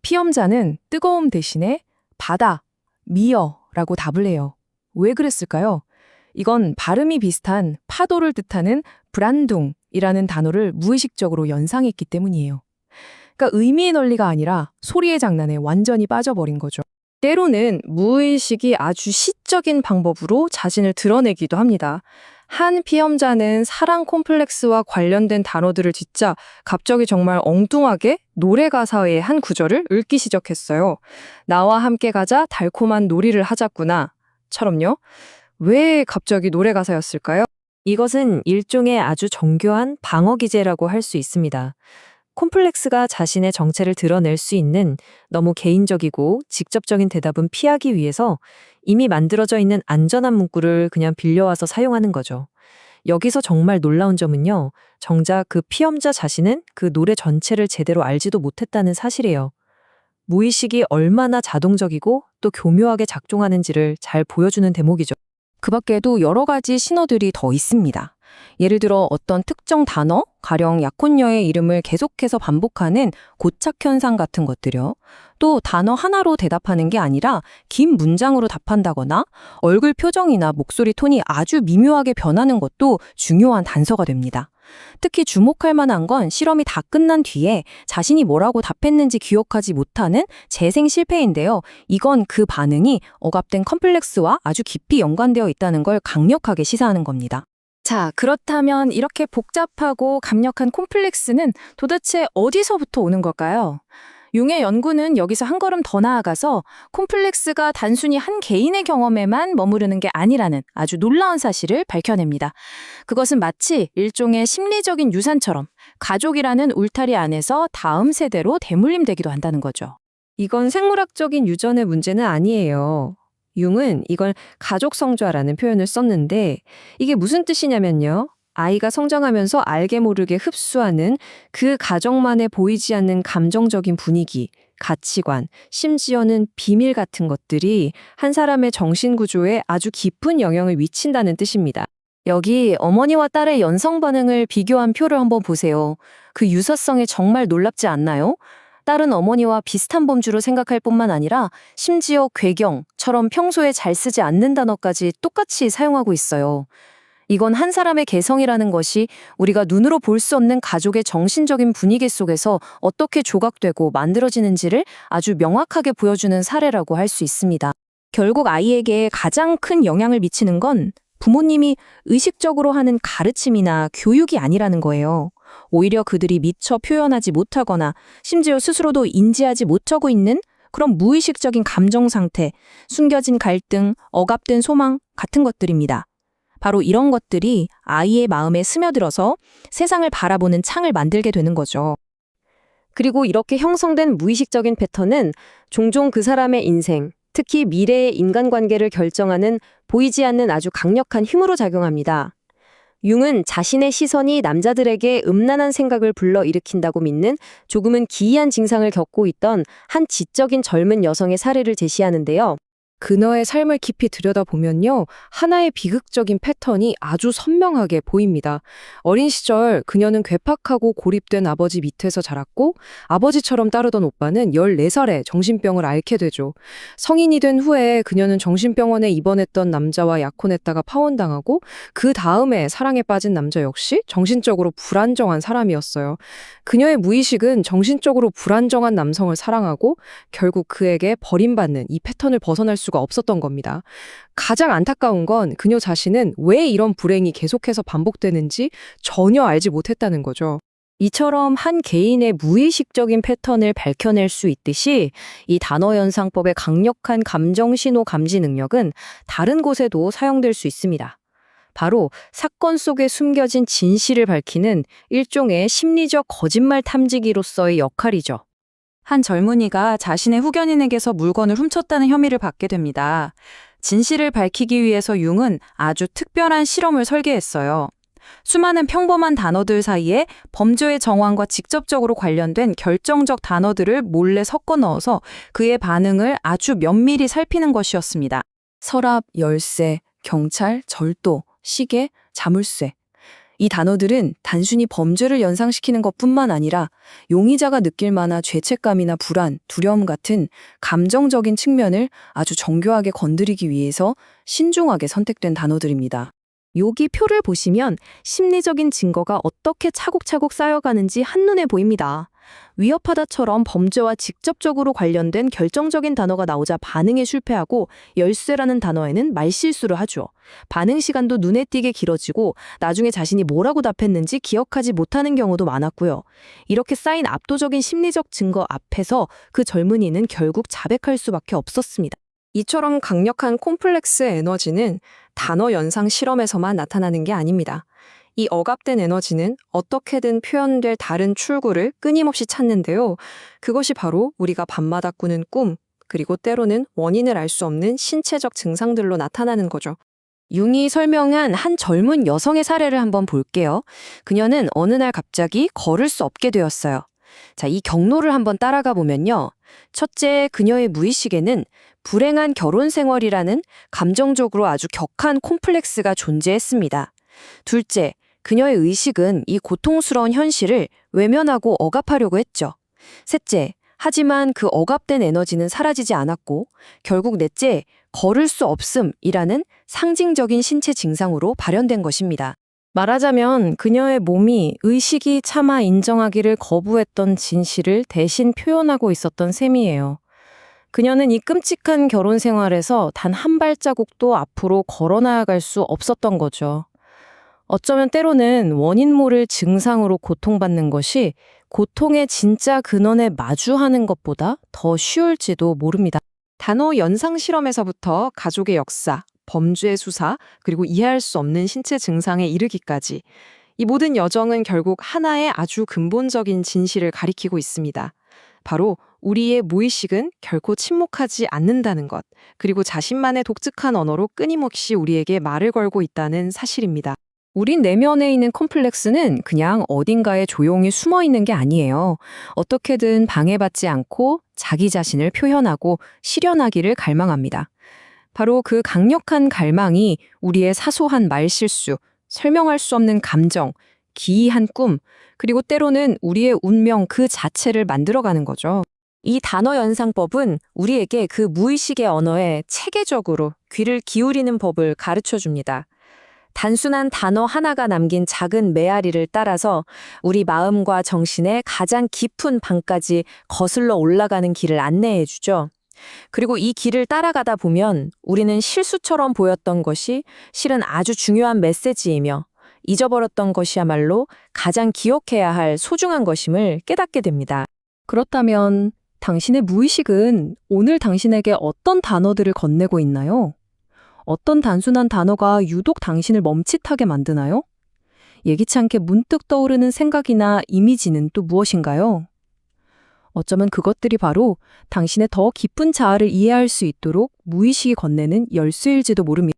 피험자는 뜨거움 대신에 바다, 미어라고 답을 해요. 왜 그랬을까요? 이건 발음이 비슷한 파도를 뜻하는 브란둥이라는 단어를 무의식적으로 연상했기 때문이에요. 그러니까 의미의 논리가 아니라 소리의 장난에 완전히 빠져버린 거죠. 때로는 무의식이 아주 시적인 방법으로 자신을 드러내기도 합니다. 한 피험자는 사랑 콤플렉스와 관련된 단어들을 짓자 갑자기 정말 엉뚱하게 노래 가사의 한 구절을 읽기 시작했어요. 나와 함께 가자 달콤한 놀이를 하자꾸나 처럼요. 왜 갑자기 노래 가사였을까요? 이것은 일종의 아주 정교한 방어 기제라고 할 수 있습니다. 콤플렉스가 자신의 정체를 드러낼 수 있는 너무 개인적이고 직접적인 대답은 피하기 위해서 이미 만들어져 있는 안전한 문구를 그냥 빌려와서 사용하는 거죠. 여기서 정말 놀라운 점은요. 정작 그 피험자 자신은 그 노래 전체를 제대로 알지도 못했다는 사실이에요. 무의식이 얼마나 자동적이고 또 교묘하게 작동하는지를 잘 보여주는 대목이죠. 그 밖에도 여러 가지 신호들이 더 있습니다. 예를 들어 어떤 특정 단어, 가령 약혼녀의 이름을 계속해서 반복하는 고착 현상 같은 것들요. 또 단어 하나로 대답하는 게 아니라 긴 문장으로 답한다거나 얼굴 표정이나 목소리 톤이 아주 미묘하게 변하는 것도 중요한 단서가 됩니다. 특히 주목할 만한 건 실험이 다 끝난 뒤에 자신이 뭐라고 답했는지 기억하지 못하는 재생 실패인데요. 이건 그 반응이 억압된 컴플렉스와 아주 깊이 연관되어 있다는 걸 강력하게 시사하는 겁니다. 자, 그렇다면 이렇게 복잡하고 강력한 콤플렉스는 도대체 어디서부터 오는 걸까요? 융의 연구는 여기서 한 걸음 더 나아가서 콤플렉스가 단순히 한 개인의 경험에만 머무르는 게 아니라는 아주 놀라운 사실을 밝혀냅니다. 그것은 마치 일종의 심리적인 유산처럼 가족이라는 울타리 안에서 다음 세대로 대물림되기도 한다는 거죠. 이건 생물학적인 유전의 문제는 아니에요. 융은 이걸 가족 성좌라는 표현을 썼는데 이게 무슨 뜻이냐면요. 아이가 성장하면서 알게 모르게 흡수하는 그 가정만에 보이지 않는 감정적인 분위기, 가치관, 심지어는 비밀 같은 것들이 한 사람의 정신 구조에 아주 깊은 영향을 미친다는 뜻입니다. 여기 어머니와 딸의 연성 반응을 비교한 표를 한번 보세요. 그 유사성에 정말 놀랍지 않나요? 딸은 어머니와 비슷한 범주로 생각할 뿐만 아니라 심지어 괴경처럼 평소에 잘 쓰지 않는 단어까지 똑같이 사용하고 있어요. 이건 한 사람의 개성이라는 것이 우리가 눈으로 볼 수 없는 가족의 정신적인 분위기 속에서 어떻게 조각되고 만들어지는지를 아주 명확하게 보여주는 사례라고 할 수 있습니다. 결국 아이에게 가장 큰 영향을 미치는 건 부모님이 의식적으로 하는 가르침이나 교육이 아니라는 거예요. 오히려 그들이 미처 표현하지 못하거나 심지어 스스로도 인지하지 못하고 있는 그런 무의식적인 감정 상태, 숨겨진 갈등, 억압된 소망 같은 것들입니다. 바로 이런 것들이 아이의 마음에 스며들어서 세상을 바라보는 창을 만들게 되는 거죠. 그리고 이렇게 형성된 무의식적인 패턴은 종종 그 사람의 인생, 특히 미래의 인간관계를 결정하는 보이지 않는 아주 강력한 힘으로 작용합니다. 융은 자신의 시선이 남자들에게 음란한 생각을 불러일으킨다고 믿는 조금은 기이한 증상을 겪고 있던 한 지적인 젊은 여성의 사례를 제시하는데요. 그녀의 삶을 깊이 들여다보면요. 하나의 비극적인 패턴이 아주 선명하게 보입니다. 어린 시절 그녀는 괴팍하고 고립된 아버지 밑에서 자랐고 아버지처럼 따르던 오빠는 14살에 정신병을 앓게 되죠. 성인이 된 후에 그녀는 정신병원에 입원했던 남자와 약혼했다가 파혼당하고 그 다음에 사랑에 빠진 남자 역시 정신적으로 불안정한 사람이었어요. 그녀의 무의식은 정신적으로 불안정한 남성을 사랑하고 결국 그에게 버림받는 이 패턴을 벗어날 수가 없었던 겁니다. 가장 안타까운 건 그녀 자신은 왜 이런 불행이 계속해서 반복되는지 전혀 알지 못했다는 거죠. 이처럼 한 개인의 무의식적인 패턴을 밝혀낼 수 있듯이 이 단어 연상법의 강력한 감정 신호 감지 능력은 다른 곳에도 사용될 수 있습니다. 바로 사건 속에 숨겨진 진실을 밝히는 일종의 심리적 거짓말 탐지기로서의 역할이죠. 한 젊은이가 자신의 후견인에게서 물건을 훔쳤다는 혐의를 받게 됩니다. 진실을 밝히기 위해서 융은 아주 특별한 실험을 설계했어요. 수많은 평범한 단어들 사이에 범죄의 정황과 직접적으로 관련된 결정적 단어들을 몰래 섞어 넣어서 그의 반응을 아주 면밀히 살피는 것이었습니다. 서랍, 열쇠, 경찰, 절도, 시계, 자물쇠. 이 단어들은 단순히 범죄를 연상시키는 것뿐만 아니라 용의자가 느낄 만한 죄책감이나 불안, 두려움 같은 감정적인 측면을 아주 정교하게 건드리기 위해서 신중하게 선택된 단어들입니다. 여기 표를 보시면 심리적인 증거가 어떻게 차곡차곡 쌓여가는지 한눈에 보입니다. 위협하다처럼 범죄와 직접적으로 관련된 결정적인 단어가 나오자 반응에 실패하고 열쇠라는 단어에는 말실수를 하죠. 반응 시간도 눈에 띄게 길어지고 나중에 자신이 뭐라고 답했는지 기억하지 못하는 경우도 많았고요. 이렇게 쌓인 압도적인 심리적 증거 앞에서 그 젊은이는 결국 자백할 수밖에 없었습니다. 이처럼 강력한 콤플렉스 에너지는 단어 연상 실험에서만 나타나는 게 아닙니다. 이 억압된 에너지는 어떻게든 표현될 다른 출구를 끊임없이 찾는데요. 그것이 바로 우리가 밤마다 꾸는 꿈, 그리고 때로는 원인을 알 수 없는 신체적 증상들로 나타나는 거죠. 융이 설명한 한 젊은 여성의 사례를 한번 볼게요. 그녀는 어느 날 갑자기 걸을 수 없게 되었어요. 자, 이 경로를 한번 따라가 보면요. 첫째, 그녀의 무의식에는 불행한 결혼 생활이라는 감정적으로 아주 격한 콤플렉스가 존재했습니다. 둘째, 그녀의 의식은 이 고통스러운 현실을 외면하고 억압하려고 했죠. 셋째, 하지만 그 억압된 에너지는 사라지지 않았고 결국 넷째, 걸을 수 없음이라는 상징적인 신체 증상으로 발현된 것입니다. 말하자면 그녀의 몸이 의식이 차마 인정하기를 거부했던 진실을 대신 표현하고 있었던 셈이에요. 그녀는 이 끔찍한 결혼 생활에서 단 한 발자국도 앞으로 걸어 나아갈 수 없었던 거죠. 어쩌면 때로는 원인 모를 증상으로 고통받는 것이 고통의 진짜 근원에 마주하는 것보다 더 쉬울지도 모릅니다. 단어 연상 실험에서부터 가족의 역사, 범죄 수사, 그리고 이해할 수 없는 신체 증상에 이르기까지 이 모든 여정은 결국 하나의 아주 근본적인 진실을 가리키고 있습니다. 바로 우리의 무의식은 결코 침묵하지 않는다는 것, 그리고 자신만의 독특한 언어로 끊임없이 우리에게 말을 걸고 있다는 사실입니다. 우리 내면에 있는 콤플렉스는 그냥 어딘가에 조용히 숨어 있는 게 아니에요. 어떻게든 방해받지 않고 자기 자신을 표현하고 실현하기를 갈망합니다. 바로 그 강력한 갈망이 우리의 사소한 말실수, 설명할 수 없는 감정, 기이한 꿈, 그리고 때로는 우리의 운명 그 자체를 만들어가는 거죠. 이 단어 연상법은 우리에게 그 무의식의 언어에 체계적으로 귀를 기울이는 법을 가르쳐 줍니다. 단순한 단어 하나가 남긴 작은 메아리를 따라서 우리 마음과 정신의 가장 깊은 방까지 거슬러 올라가는 길을 안내해 주죠. 그리고 이 길을 따라가다 보면 우리는 실수처럼 보였던 것이 실은 아주 중요한 메시지이며 잊어버렸던 것이야말로 가장 기억해야 할 소중한 것임을 깨닫게 됩니다. 그렇다면 당신의 무의식은 오늘 당신에게 어떤 단어들을 건네고 있나요? 어떤 단순한 단어가 유독 당신을 멈칫하게 만드나요? 예기치 않게 문득 떠오르는 생각이나 이미지는 또 무엇인가요? 어쩌면 그것들이 바로 당신의 더 깊은 자아를 이해할 수 있도록 무의식이 건네는 열쇠일지도 모릅니다.